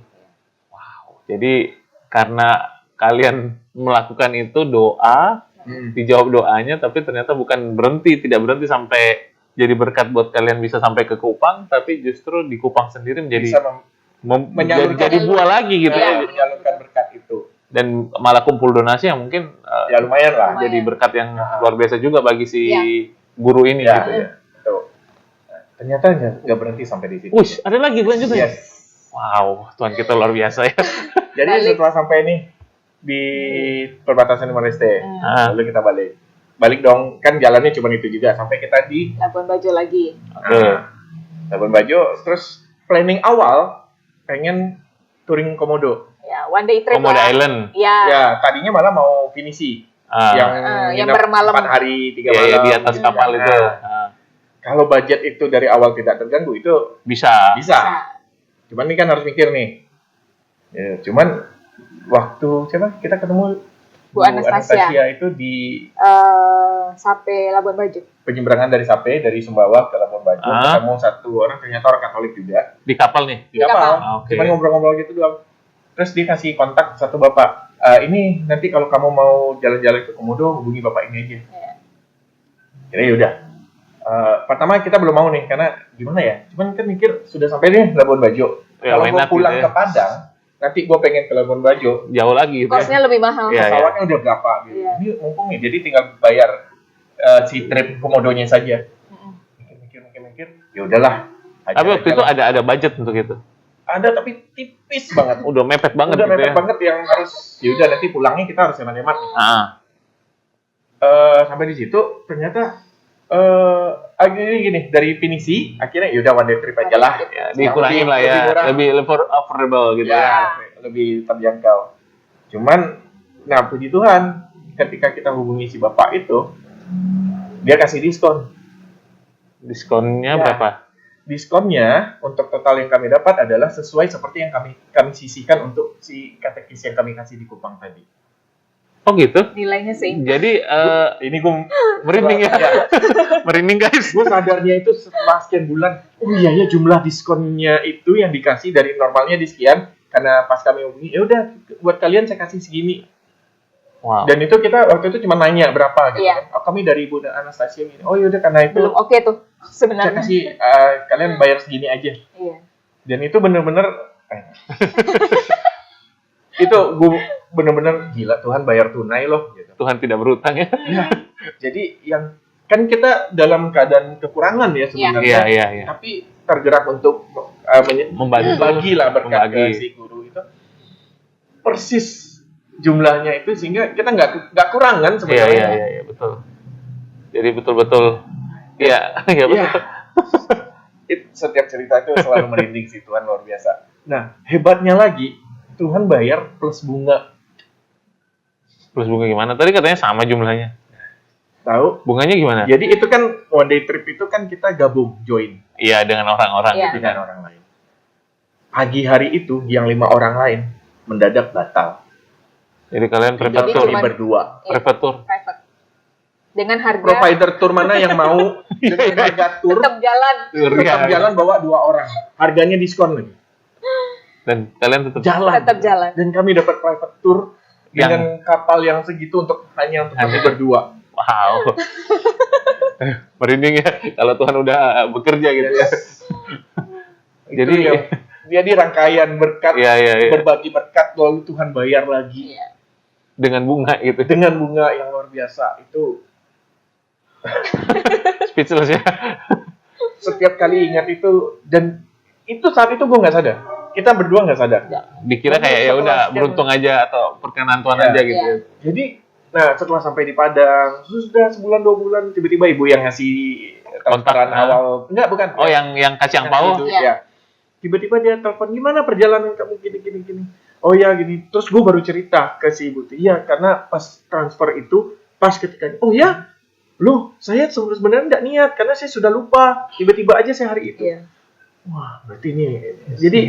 [SPEAKER 2] Wow. Jadi karena kalian melakukan itu doa, dijawab doanya, tapi ternyata tidak berhenti sampai jadi berkat buat kalian bisa sampai ke Kupang, tapi justru di Kupang sendiri menjadi jadi buah lagi gitu ya.
[SPEAKER 1] Menyalurkan berkat itu.
[SPEAKER 2] Dan malah kumpul donasi yang mungkin
[SPEAKER 1] ya lumayan lah.
[SPEAKER 2] Jadi berkat yang luar biasa juga bagi si guru ini gitu ya.
[SPEAKER 1] Betul. Ternyata nggak berhenti sampai di situ.
[SPEAKER 2] Wih, ada lagi lanjutnya.
[SPEAKER 1] Yes.
[SPEAKER 2] Wow, Tuhan kita luar biasa ya.
[SPEAKER 1] Jadi setelah sampai nih di perbatasan Timor Leste, lalu kita balik dong, kan jalannya cuma itu juga sampai kita di
[SPEAKER 3] Labuan Bajo lagi.
[SPEAKER 1] Labuan Bajo, terus planning awal pengen touring Komodo.
[SPEAKER 3] Ya, one day trip
[SPEAKER 2] Komodo Island.
[SPEAKER 1] Ya, tadinya malah mau finisi yang
[SPEAKER 3] bermalam
[SPEAKER 1] 4 hari 3 malam
[SPEAKER 2] di atas kapal itu.
[SPEAKER 1] Kalau budget itu dari awal tidak terganggu itu bisa. Cuman ini kan harus mikir nih. Ya, cuman waktu kita ketemu
[SPEAKER 3] Bu Anastasia
[SPEAKER 1] itu di
[SPEAKER 3] Sape Labuan Bajo.
[SPEAKER 1] Penyeberangan dari Sape dari Sumbawa ke Labuan Bajo. Ketemu satu orang ternyata orang Katolik juga.
[SPEAKER 2] Di kapal nih.
[SPEAKER 1] Di kapal. Cuman ngobrol-ngobrol gitu doang. Terus dia kasih kontak satu bapak. Ini nanti kalau kamu mau jalan-jalan ke Komodo hubungi bapak ini aja. Jadi yaudah. Pertama kita belum mau nih karena gimana ya? Cuman kan mikir sudah sampai nih Labuan Bajo. Kalau gue pulang ke Padang, nanti gue pengen ke Labuan Bajo.
[SPEAKER 2] Jauh lagi gitu.
[SPEAKER 3] Kosnya lebih mahal.
[SPEAKER 1] Pesawatnya udah berapa? Gitu. Ini mumpung nih, jadi tinggal bayar si trip Komodonya saja. Mikir, ya udahlah.
[SPEAKER 2] Tapi waktu itu ada budget untuk itu.
[SPEAKER 1] Ada tapi tipis banget.
[SPEAKER 2] Udah mepet banget.
[SPEAKER 1] Udah mepet banget yang harus. Ya udah nanti pulangnya kita harus hemat-hemat. Sampai di situ ternyata akhirnya gini dari finisi akhirnya yaudah one day trip aja lah
[SPEAKER 2] dikurangin lah ya lebih affordable gitu ya
[SPEAKER 1] lebih terjangkau. Cuman nah puji Tuhan ketika kita hubungi si bapak itu dia kasih diskonnya berapa? Diskonnya untuk total yang kami dapat adalah sesuai seperti yang kami sisihkan untuk si katekis yang kami kasih di Kupang tadi.
[SPEAKER 2] Oh gitu?
[SPEAKER 3] Nilainya sih.
[SPEAKER 2] Jadi
[SPEAKER 1] ini gue
[SPEAKER 2] merinding ya. Merinding guys.
[SPEAKER 1] Gue sadarnya itu setelah sekian bulan. Oh iya ya jumlah diskonnya itu yang dikasih dari normalnya di sekian. Karena pas kami hubungi, ya udah buat kalian saya kasih segini.
[SPEAKER 2] Wow.
[SPEAKER 1] Dan itu kita waktu itu cuma nanya berapa gitu. Oh, kami dari Bu Anastasia ini. Oh yaudah karena itu.
[SPEAKER 3] Belum oke tuh sebenarnya.
[SPEAKER 1] Saya kasih kalian bayar segini aja.
[SPEAKER 3] Iya.
[SPEAKER 1] Dan itu bener-bener itu gue bener-bener gila Tuhan bayar tunai loh gitu.
[SPEAKER 2] Tuhan tidak berutang ya.
[SPEAKER 1] Jadi yang kan kita dalam keadaan kekurangan ya sebenarnya.
[SPEAKER 2] Iya.
[SPEAKER 1] Tapi tergerak untuk membagi lah berkat ke si guru itu. Persis jumlahnya itu sehingga kita nggak kurangan sebenarnya.
[SPEAKER 2] Iya betul. Jadi betul-betul, iya, iya betul.
[SPEAKER 1] Setiap cerita itu selalu merinding sih, Tuhan luar biasa. Nah, hebatnya lagi, Tuhan bayar plus bunga.
[SPEAKER 2] Plus bunga gimana? Tadi katanya sama jumlahnya.
[SPEAKER 1] Tahu?
[SPEAKER 2] Bunganya gimana?
[SPEAKER 1] Jadi itu kan one day trip itu kan kita gabung, join
[SPEAKER 2] Iya, dengan orang-orang
[SPEAKER 3] Iya.
[SPEAKER 2] gitu
[SPEAKER 1] dengan
[SPEAKER 2] kan.
[SPEAKER 1] orang lain. Pagi hari itu yang 5 orang lain mendadak batal.
[SPEAKER 2] Jadi kalian
[SPEAKER 3] Jadi
[SPEAKER 2] private tour.
[SPEAKER 1] Kami
[SPEAKER 3] cuman-
[SPEAKER 1] berdua.
[SPEAKER 2] Private tour.
[SPEAKER 3] Private. Dengan harga
[SPEAKER 1] Provider tour mana yang mau dengan harga tour
[SPEAKER 3] tetap jalan.
[SPEAKER 1] tetap jalan bawa 2 orang. Harganya diskon lagi.
[SPEAKER 2] Dan kalian tetap
[SPEAKER 1] Jalan.
[SPEAKER 3] Tetap jalan.
[SPEAKER 1] Dan kami dapat private tour dengan kapal yang segitu hanya untuk kami berdua.
[SPEAKER 2] wow. Merinding ya kalau Tuhan udah bekerja gitu ya.
[SPEAKER 1] Jadi
[SPEAKER 2] Jadi-
[SPEAKER 1] jadi rangkaian berkat,
[SPEAKER 2] Iya, iya, iya.
[SPEAKER 1] berbagi berkat lalu Tuhan bayar lagi
[SPEAKER 3] Iya.
[SPEAKER 2] Dengan bunga gitu.
[SPEAKER 1] dengan bunga yang luar biasa. Itu
[SPEAKER 2] Speechless ya.
[SPEAKER 1] setiap kali ingat itu, dan itu saat itu gue nggak sadar, kita berdua nggak sadar.
[SPEAKER 2] Dikira kayak ya udah beruntung aja atau perkenan Tuhan
[SPEAKER 1] Iya.
[SPEAKER 2] aja gitu.
[SPEAKER 3] Iya.
[SPEAKER 1] Jadi, nah setelah sampai di Padang, sudah sebulan 2 bulan, tiba-tiba ibu yang ngasih transferan
[SPEAKER 2] Kontak,
[SPEAKER 1] awal, enggak bukan.
[SPEAKER 2] Oh, yang kasih angpau.
[SPEAKER 1] Itu,
[SPEAKER 3] Iya.
[SPEAKER 1] ya. Tiba-tiba dia telepon, gimana perjalanan kamu gini. Oh ya gini. Terus gue baru cerita ke si ibu tuh, iya karena pas transfer itu, pas ketika, oh ya, loh saya sebenarnya nggak niat karena saya sudah lupa. Tiba-tiba aja saya hari itu.
[SPEAKER 3] Iya.
[SPEAKER 1] Wah, berarti ini. Jadi,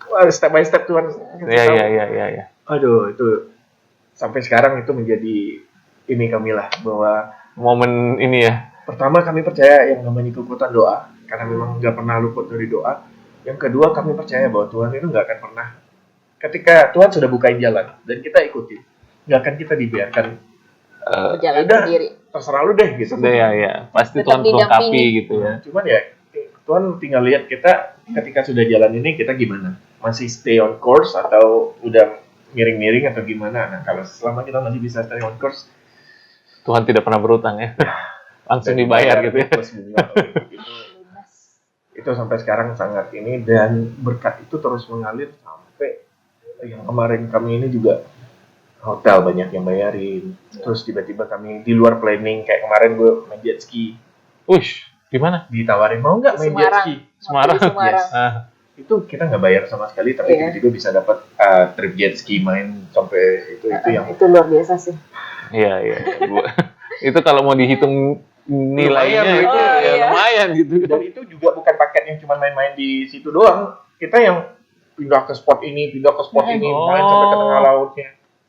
[SPEAKER 1] wah, step by step Tuhan.
[SPEAKER 2] Iya.
[SPEAKER 1] Aduh, itu sampai sekarang itu menjadi ini kami lah, bahwa
[SPEAKER 2] Momen ini ya.
[SPEAKER 1] pertama kami percaya yang namanya kekuatan doa, karena memang nggak pernah luput dari doa. Yang kedua kami percaya bahwa Tuhan itu nggak akan pernah, ketika Tuhan sudah bukain jalan dan kita ikuti, nggak akan kita dibiarkan
[SPEAKER 3] Berjalan
[SPEAKER 1] udah,
[SPEAKER 3] sendiri.
[SPEAKER 1] terserah lu deh gitu.
[SPEAKER 2] Ya. Pasti
[SPEAKER 3] Tetap
[SPEAKER 2] Tuhan melengkapi
[SPEAKER 3] didampingi.
[SPEAKER 2] gitu ya.
[SPEAKER 1] Cuman ya Tuhan tinggal lihat kita ketika sudah jalan ini kita gimana, masih stay on course atau udah miring-miring atau gimana. Nah kalau selama kita masih bisa stay on course,
[SPEAKER 2] Tuhan tidak pernah berutang ya. Langsung
[SPEAKER 1] dan
[SPEAKER 2] dibayar gitu ya.
[SPEAKER 1] plus bunga, itu sampai sekarang sangat ini, dan berkat itu terus mengalir sampai yang kemarin kami ini juga hotel banyak yang bayarin. Terus tiba-tiba kami di luar planning, kayak kemarin gue main jet ski,
[SPEAKER 2] Ush, di mana?
[SPEAKER 1] ditawarin mau nggak main jet
[SPEAKER 3] Semarang.
[SPEAKER 1] ski.
[SPEAKER 2] Semarang.
[SPEAKER 3] Waktu di Semarang.
[SPEAKER 1] Yes.
[SPEAKER 2] Ah,
[SPEAKER 1] Itu kita nggak bayar sama sekali, tapi
[SPEAKER 3] Iya.
[SPEAKER 1] tiba-tiba bisa dapat trip jet ski main sampai itu yang
[SPEAKER 3] Itu luar biasa sih.
[SPEAKER 2] iya. Itu kalau mau dihitung nilainya
[SPEAKER 1] Lumayan,
[SPEAKER 2] itu
[SPEAKER 3] oh,
[SPEAKER 2] ya
[SPEAKER 3] iya.
[SPEAKER 2] lumayan gitu.
[SPEAKER 1] dan itu juga bukan paket yang cuma main-main di situ doang. Kita yang pindah ke spot ini, pindah ke spot ini,
[SPEAKER 2] Oh.
[SPEAKER 1] main sampai ke tengah lautnya.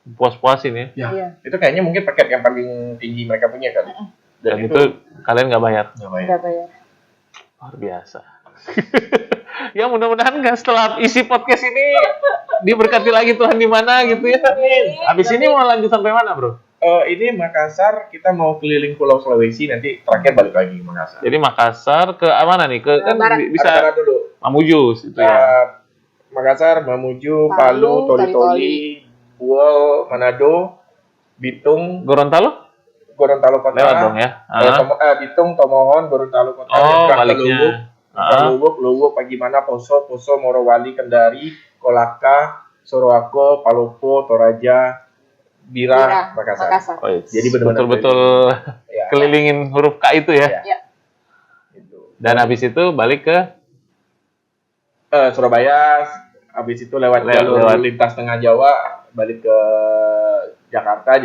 [SPEAKER 2] Puas-puasin ya.
[SPEAKER 1] Ya,
[SPEAKER 3] Iya.
[SPEAKER 1] itu kayaknya mungkin paket yang paling tinggi mereka punya kan.
[SPEAKER 2] Dan itu kalian nggak bayar.
[SPEAKER 1] nggak bayar.
[SPEAKER 3] Berapa ya?
[SPEAKER 2] Luar biasa. Ya mudah-mudahan nggak setelah isi podcast ini diberkati lagi Tuhan di mana gitu ya. Abis ini mau lanjut sampai mana bro?
[SPEAKER 1] Ini Makassar, kita mau keliling Pulau Sulawesi, nanti terakhir balik lagi ke Makassar.
[SPEAKER 2] Jadi Makassar ke mana nih? Ke kan
[SPEAKER 3] Barat.
[SPEAKER 2] bisa
[SPEAKER 1] Antara dulu.
[SPEAKER 2] Mamujus itu ya.
[SPEAKER 1] Makassar, Mamuju,
[SPEAKER 3] Palu,
[SPEAKER 1] Palu, Toli-Toli, Buol, Manado, Bitung,
[SPEAKER 2] Gorontalo?
[SPEAKER 1] Gorontalo Kota.
[SPEAKER 2] Lewat dong ya.
[SPEAKER 1] Bitung, Tomohon, Gorontalo Kota,
[SPEAKER 2] Oh,
[SPEAKER 1] nyebrang ke
[SPEAKER 2] baliknya.
[SPEAKER 1] Luwuk, Luwuk, Pagimana, Poso, Morowali, Kendari, Kolaka, Sorowako, Palopo, Toraja, Bira, Makassar.
[SPEAKER 2] Oh, iya.
[SPEAKER 1] Jadi benar-benar
[SPEAKER 2] betul-betul
[SPEAKER 1] Ya,
[SPEAKER 2] kelilingin huruf K itu ya.
[SPEAKER 1] Ya. gitu.
[SPEAKER 2] Dan habis itu balik ke
[SPEAKER 1] Surabaya, habis itu lewat jalur
[SPEAKER 2] lewat.
[SPEAKER 1] lintas tengah Jawa, balik ke Jakarta,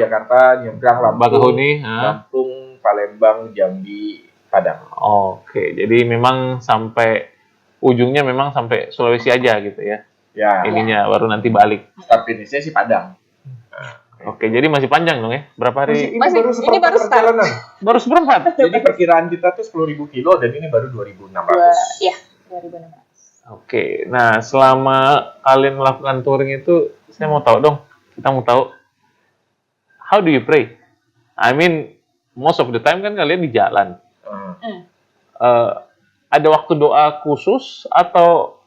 [SPEAKER 1] nyebrang Lampung,
[SPEAKER 2] Bakahuni.
[SPEAKER 1] Lampung, Palembang, Jambi, Padang.
[SPEAKER 2] Oke, jadi memang sampai ujungnya memang sampai Sulawesi aja gitu ya.
[SPEAKER 1] Ya,
[SPEAKER 2] Ininya baru nanti balik.
[SPEAKER 1] start finishnya sih Padang.
[SPEAKER 2] Oke, jadi masih panjang dong ya? Berapa hari?
[SPEAKER 1] Ini
[SPEAKER 3] Masih-
[SPEAKER 1] baru
[SPEAKER 3] ini
[SPEAKER 1] seperempat
[SPEAKER 3] baru start.
[SPEAKER 1] perjalanan.
[SPEAKER 2] Baru seperempat.
[SPEAKER 1] Jadi perkiraan kita tuh 10.000 kilo dan ini baru 2.600.
[SPEAKER 3] Iya, 2016.
[SPEAKER 2] Oke, nah selama kalian melakukan touring itu, saya mau tahu dong, kita mau tahu, how do you pray? I mean, most of the time kan kalian di jalan. Ada waktu doa khusus atau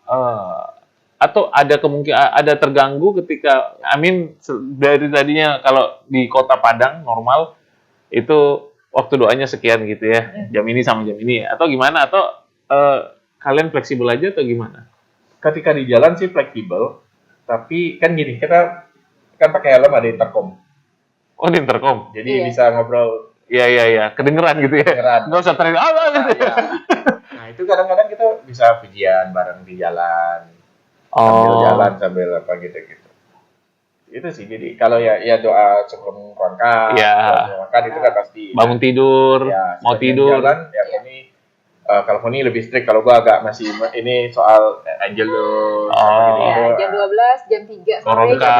[SPEAKER 2] ada kemungkinan ada terganggu ketika, I mean, dari tadinya kalau di kota Padang normal itu waktu doanya sekian gitu ya, jam ini sama jam ini, atau gimana, atau kalian fleksibel aja atau gimana?
[SPEAKER 1] Ketika di jalan sih fleksibel, tapi kan gini, kita kan pakai helm ada intercom.
[SPEAKER 2] Oh, di intercom.
[SPEAKER 1] Jadi
[SPEAKER 3] Iya.
[SPEAKER 1] bisa ngobrol
[SPEAKER 2] Iya, kedengeran gitu ya.
[SPEAKER 1] Kedengeran.
[SPEAKER 2] Nggak usah teriak gitu ya.
[SPEAKER 1] Nah, itu kadang-kadang kita bisa pujian bareng di jalan, sambil jalan sambil apa gitu. Itu sih. Jadi kalau ya doa sebelum berangkat,
[SPEAKER 2] Iya.
[SPEAKER 1] itu kan pasti.
[SPEAKER 2] Bangun tidur,
[SPEAKER 1] Ya,
[SPEAKER 2] mau
[SPEAKER 1] sebagian
[SPEAKER 2] tidur.
[SPEAKER 1] Jalan, ya ini kalau Foni lebih strict, kalau gua agak masih ini soal Angelus
[SPEAKER 2] Oh.
[SPEAKER 3] Ya, jam 12, jam 3 sore.
[SPEAKER 2] Rongka.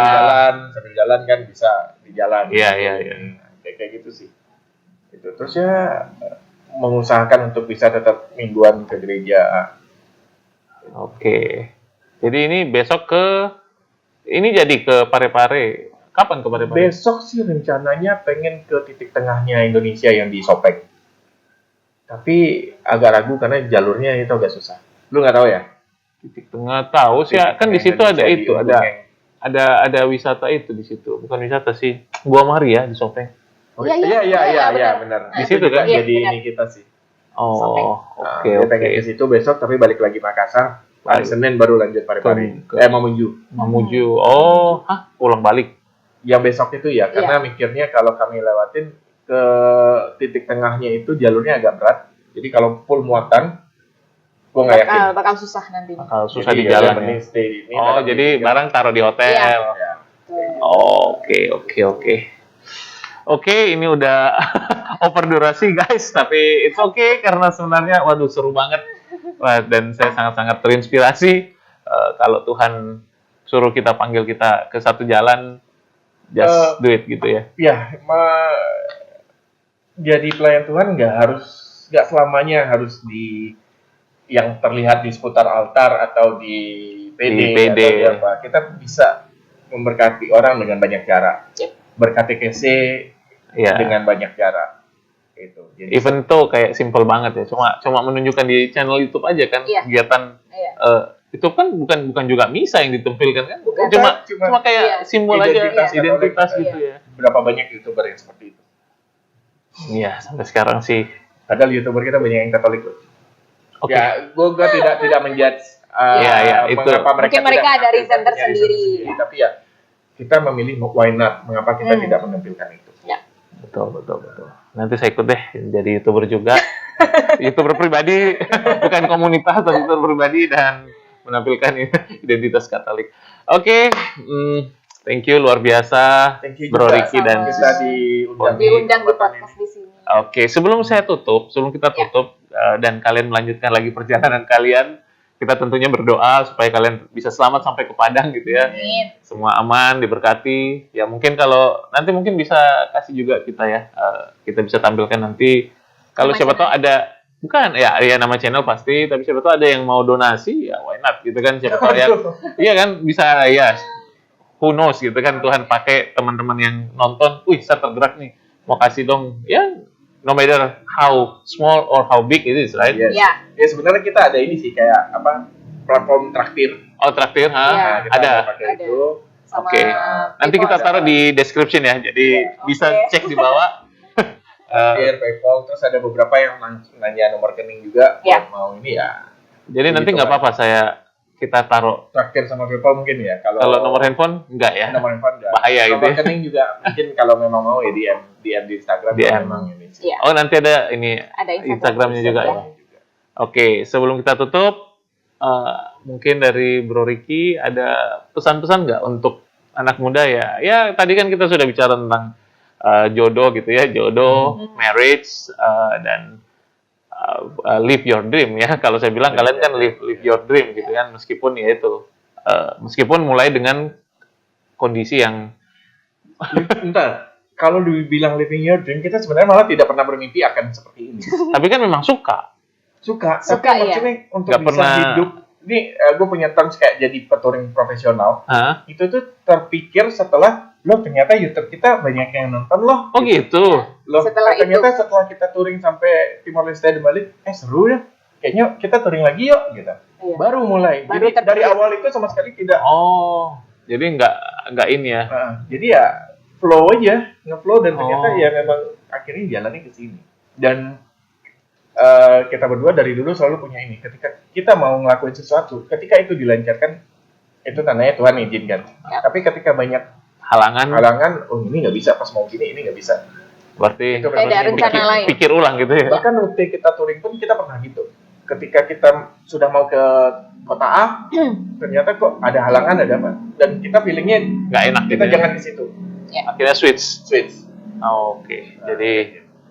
[SPEAKER 1] sambil jalan kan bisa di jalan.
[SPEAKER 2] Iya.
[SPEAKER 1] Kayak gitu sih. Itu terus ya mengusahakan untuk bisa tetap mingguan ke gereja.
[SPEAKER 2] Oke. Jadi ini besok ini jadi ke Parepare. Kapan ke Parepare?
[SPEAKER 1] Besok sih rencananya pengen ke titik tengahnya Indonesia yang di Sopeng. Tapi agak ragu karena jalurnya itu agak susah. Lu nggak tahu ya?
[SPEAKER 2] Titik tengah tahu sih, kan di situ ada itu, ada wisata itu di situ. Bukan wisata sih, Gua Maria di Sopeng.
[SPEAKER 1] Iya, benar.
[SPEAKER 2] Di situ kan
[SPEAKER 1] jadi
[SPEAKER 3] benar.
[SPEAKER 1] ini kita sih.
[SPEAKER 2] Oh, oke.
[SPEAKER 1] Dia pengen ke situ besok tapi balik lagi Makassar. Hari Senin baru lanjut Parepare.
[SPEAKER 2] Mamuju. Oh, pulang balik.
[SPEAKER 1] Yang besok itu ya, karena mikirnya kalau kami lewatin ke titik tengahnya itu jalurnya agak berat. Jadi kalau full muatan, gua nggak yakin.
[SPEAKER 3] Bakal susah nanti.
[SPEAKER 2] Bakal susah di jalan.
[SPEAKER 1] Mending stay di ini.
[SPEAKER 2] Oh, jadi barang taruh di hotel.
[SPEAKER 3] Iya.
[SPEAKER 2] Oke. Oke, ini udah over durasi guys, tapi it's okay karena sebenarnya waduh seru banget. Wah, dan saya sangat-sangat terinspirasi kalau Tuhan suruh kita panggil kita ke satu jalan, just do it gitu ya.
[SPEAKER 1] Ya, jadi pelayan Tuhan nggak selamanya harus di yang terlihat di seputar altar atau di PD. Atau di apa. Kita bisa memberkati orang dengan banyak cara. Berkati-KC dengan banyak cara. Itu. Jadi
[SPEAKER 2] even tuh kayak simple banget ya, cuma menunjukkan di channel YouTube aja kan kegiatan itu kan bukan juga misa yang ditampilkan kan, cuma kayak simbol aja identitas gitu ya.
[SPEAKER 1] Berapa banyak YouTuber yang seperti itu?
[SPEAKER 2] Iya, sampai sekarang sih.
[SPEAKER 1] Padahal YouTuber kita banyak yang Katolik loh.
[SPEAKER 2] Oke.
[SPEAKER 1] Ya, gue tidak menjudge
[SPEAKER 2] itu.
[SPEAKER 1] mengapa
[SPEAKER 3] mereka ada reason tersendiri.
[SPEAKER 1] Tapi ya kita memilih why not, mengapa kita tidak menampilkan itu.
[SPEAKER 3] Ya.
[SPEAKER 2] Betul. Nanti saya ikut deh jadi YouTuber juga. YouTuber pribadi, bukan komunitas, tapi YouTuber pribadi dan menampilkan identitas Katolik. Oke, thank you luar biasa, Bro Ricky dan
[SPEAKER 1] kita
[SPEAKER 3] diundang di podcast di sini.
[SPEAKER 2] Oke, sebelum kita tutup dan kalian melanjutkan lagi perjalanan kalian, kita tentunya berdoa supaya kalian bisa selamat sampai ke Padang gitu ya.
[SPEAKER 3] Amin.
[SPEAKER 2] Semua aman, diberkati. Ya mungkin kalau nanti mungkin bisa kasih juga kita ya, kita bisa tampilkan nanti. Kalau siapa tahu ada, bukan ya nama channel pasti, tapi siapa tahu ada yang mau donasi, ya why not gitu kan, siapa tahu ya. Iya kan, bisa ya. Who knows gitu kan, Tuhan pakai teman-teman yang nonton, saya tergerak nih, mau kasih dong, ya no matter how small or how big it is, right?
[SPEAKER 1] Yes. Ya sebenarnya kita ada ini sih kayak platform traktir.
[SPEAKER 2] Oh traktir,
[SPEAKER 1] kita
[SPEAKER 2] ada.
[SPEAKER 1] Pakai itu.
[SPEAKER 2] Oke. Nanti kita taruh di description ya, jadi bisa cek di bawah.
[SPEAKER 1] PayPal, terus ada beberapa yang nanya nomor rekening juga, mau ini ya.
[SPEAKER 2] Jadi nanti nggak apa-apa kita taruh
[SPEAKER 1] traktir sama PayPal mungkin ya.
[SPEAKER 2] Kalau nomor handphone enggak ya?
[SPEAKER 1] Nomor handphone enggak.
[SPEAKER 2] Bahaya gitu.
[SPEAKER 1] Nomor rekening juga mungkin kalau memang mau ya DM di Instagram. Memang ini.
[SPEAKER 2] Oh nanti ada ini. Ada Instagramnya juga ya. Oke, sebelum kita tutup, mungkin dari Bro Ricky ada pesan-pesan nggak untuk anak muda ya? Ya tadi kan kita sudah bicara tentang jodoh gitu ya, marriage dan live your dream ya. Kalau saya bilang kalian kan live your dream gitu kan, meskipun ya itu meskipun mulai dengan kondisi yang
[SPEAKER 1] kalau dibilang living your dream, kita sebenarnya malah tidak pernah bermimpi akan seperti ini.
[SPEAKER 2] Tapi kan memang suka
[SPEAKER 1] tapi maksudnya untuk bisa hidup. Ini gue punya terms kayak jadi peturing profesional. Itu tuh terpikir setelah ternyata YouTube kita banyak yang nonton loh.
[SPEAKER 2] Oh gitu.
[SPEAKER 1] Ternyata setelah kita touring sampai Timor Leste dan Bali, seru ya. Kayaknya kita touring lagi yuk gitu. Iya. Baru mulai. Jadi dari awal itu sama sekali tidak.
[SPEAKER 2] Oh, jadi nggak ini ya.
[SPEAKER 1] Jadi ya flow aja, nge-flow dan ternyata ya memang akhirnya jalannya ke sini. Dan kita berdua dari dulu selalu punya ini. Ketika kita mau ngelakuin sesuatu, ketika itu dilancarkan, itu tandanya Tuhan izinkan. Tapi ketika banyak halangan, ini nggak bisa, pas mau gini ini nggak bisa.
[SPEAKER 2] Berarti
[SPEAKER 1] Itu
[SPEAKER 3] Beda rencana lain.
[SPEAKER 2] pikir ulang gitu ya.
[SPEAKER 1] Bahkan rute kita touring pun kita pernah gitu. Ketika kita sudah mau ke kota A, ternyata kok ada halangan, ada apa? Dan kita feelingnya
[SPEAKER 2] Nggak enak gitu
[SPEAKER 1] kita
[SPEAKER 2] ya.
[SPEAKER 1] jangan di situ.
[SPEAKER 2] Akhirnya switch. Oke. Jadi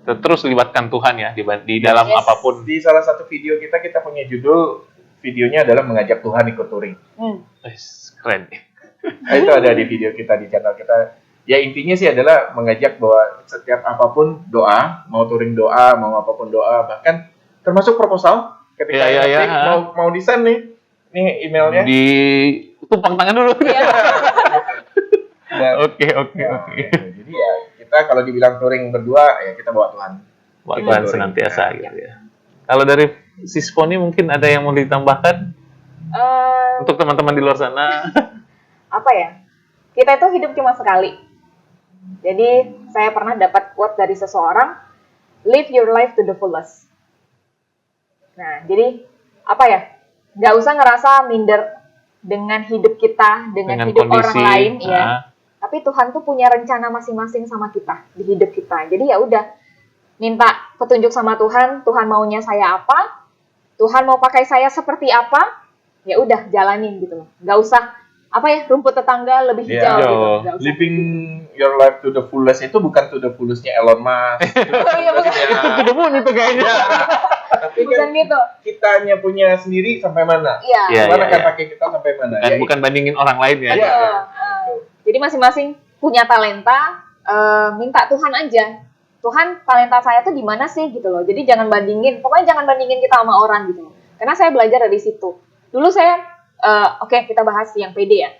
[SPEAKER 2] terus libatkan Tuhan ya di dalam
[SPEAKER 3] Yes.
[SPEAKER 2] apapun.
[SPEAKER 1] Di salah satu video kita punya judul, videonya adalah mengajak Tuhan ikut touring.
[SPEAKER 2] Keren.
[SPEAKER 1] Nah, itu ada di video kita di channel kita. Ya intinya sih adalah mengajak bahwa setiap apapun doa, mau touring doa, mau apapun doa, bahkan termasuk proposal. Ketika
[SPEAKER 2] Iya.
[SPEAKER 1] mau desain nih emailnya.
[SPEAKER 2] Di tumpang tangan dulu.
[SPEAKER 1] Dan,
[SPEAKER 2] Oke.
[SPEAKER 1] Jadi ya kita kalau dibilang touring berdua, ya kita bawa Tuhan.
[SPEAKER 2] Buat
[SPEAKER 1] Ikut
[SPEAKER 2] Tuhan
[SPEAKER 1] touring.
[SPEAKER 2] senantiasa gitu ya. Kalau dari Sisponi mungkin ada yang mau ditambahkan untuk teman-teman di luar sana?
[SPEAKER 3] Apa ya? Kita itu hidup cuma sekali. Jadi saya pernah dapat quote dari seseorang, live your life to the fullest. Nah, jadi apa ya? Nggak usah ngerasa minder dengan hidup kita, dengan hidup
[SPEAKER 2] kondisi,
[SPEAKER 3] orang lain, ya. Tapi Tuhan tuh punya rencana masing-masing sama kita di hidup kita. Jadi ya udah, minta petunjuk sama Tuhan. Tuhan maunya saya apa? Tuhan mau pakai saya seperti apa? Ya udah, jalanin gitu loh. Nggak usah rumput tetangga lebih hijau gitu. Nggak usah.
[SPEAKER 1] Living your life to the fullest itu bukan to the fullestnya Elon Musk.
[SPEAKER 3] Iya, bukan.
[SPEAKER 2] Itu demun itu kayaknya.
[SPEAKER 1] Tapi
[SPEAKER 3] Bukan
[SPEAKER 1] kan
[SPEAKER 3] gitu.
[SPEAKER 1] kitanya punya sendiri sampai mana?
[SPEAKER 3] Iya.
[SPEAKER 2] Iya.
[SPEAKER 1] Gimana kan pakai kita sampai mana?
[SPEAKER 2] Dan bukan bandingin orang lain ya.
[SPEAKER 1] Iya.
[SPEAKER 3] Jadi masing-masing punya talenta, minta Tuhan aja. Tuhan, talenta saya tuh di mana sih gitu loh. Jadi jangan bandingin, pokoknya jangan bandingin kita sama orang gitu loh. Karena saya belajar dari situ. Dulu saya oke, kita bahas yang PD ya.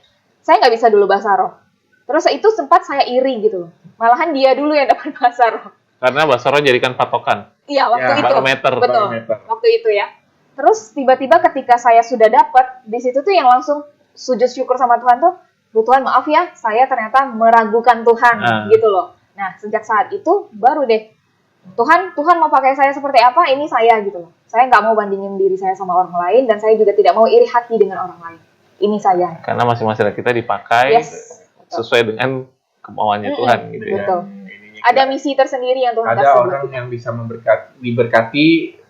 [SPEAKER 3] Saya nggak bisa dulu bahasa roh. Terus itu sempat saya iri gitu loh. Malahan dia dulu yang dapat bahasa roh.
[SPEAKER 2] Karena bahasa roh jadikan patokan.
[SPEAKER 3] Iya, waktu
[SPEAKER 1] Ya,
[SPEAKER 3] itu.
[SPEAKER 2] barometer.
[SPEAKER 3] Betul.
[SPEAKER 1] Barometer.
[SPEAKER 3] Waktu itu ya. Terus tiba-tiba ketika saya sudah dapat, di situ tuh yang langsung sujud syukur sama Tuhan tuh, "Bu Tuhan, maaf ya, saya ternyata meragukan Tuhan." Gitu loh. Nah, sejak saat itu baru deh Tuhan mau pakai saya seperti apa, ini saya gitu loh. Saya nggak mau bandingin diri saya sama orang lain, dan saya juga tidak mau iri hati dengan orang lain. Ini saya.
[SPEAKER 2] Karena masing-masing kita dipakai
[SPEAKER 3] Yes.
[SPEAKER 2] sesuai dengan kemauannya Tuhan gitu ya.
[SPEAKER 3] Betul.
[SPEAKER 1] Ininya
[SPEAKER 3] Ada
[SPEAKER 1] kita-
[SPEAKER 3] misi tersendiri yang Tuhan
[SPEAKER 1] ada
[SPEAKER 3] kasih buat
[SPEAKER 1] orang
[SPEAKER 3] kita.
[SPEAKER 1] yang bisa diberkati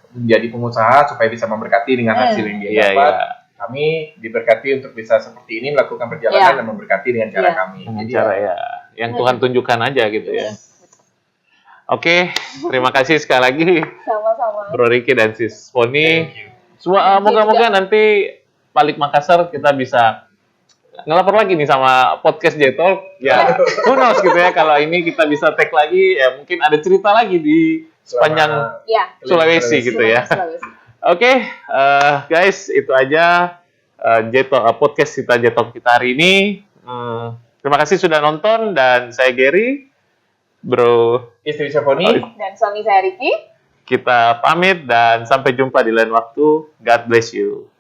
[SPEAKER 1] menjadi pengusaha supaya bisa memberkati dengan hasil yang dia
[SPEAKER 2] Iya,
[SPEAKER 1] dapat.
[SPEAKER 2] iya.
[SPEAKER 1] Kami diberkati untuk bisa seperti ini melakukan perjalanan
[SPEAKER 3] Iya.
[SPEAKER 1] dan memberkati dengan cara
[SPEAKER 3] Iya.
[SPEAKER 1] kami.
[SPEAKER 2] Dengan
[SPEAKER 1] Jadi
[SPEAKER 2] cara ya yang Tuhan tunjukkan aja gitu ya. Oke, terima kasih sekali lagi
[SPEAKER 3] Sama-sama.
[SPEAKER 2] Bro Ricky dan Sis Poni.
[SPEAKER 1] thank you.
[SPEAKER 2] Moga-moga nanti balik Makassar kita bisa ngelapor lagi nih sama podcast J-Talk. Ya, who knows gitu ya, kalau ini kita bisa tag lagi, ya mungkin ada cerita lagi di sepanjang
[SPEAKER 3] Ya.
[SPEAKER 2] Sulawesi gitu ya.
[SPEAKER 3] Sulawesi.
[SPEAKER 2] Oke, guys, itu aja J-Talk, podcast kita J-Talk kita hari ini. Terima kasih sudah nonton, dan saya Gary, Bro.
[SPEAKER 1] Istri Syafoni.
[SPEAKER 3] Dan suami saya Ricky.
[SPEAKER 2] Kita pamit dan sampai jumpa di lain waktu. God bless you.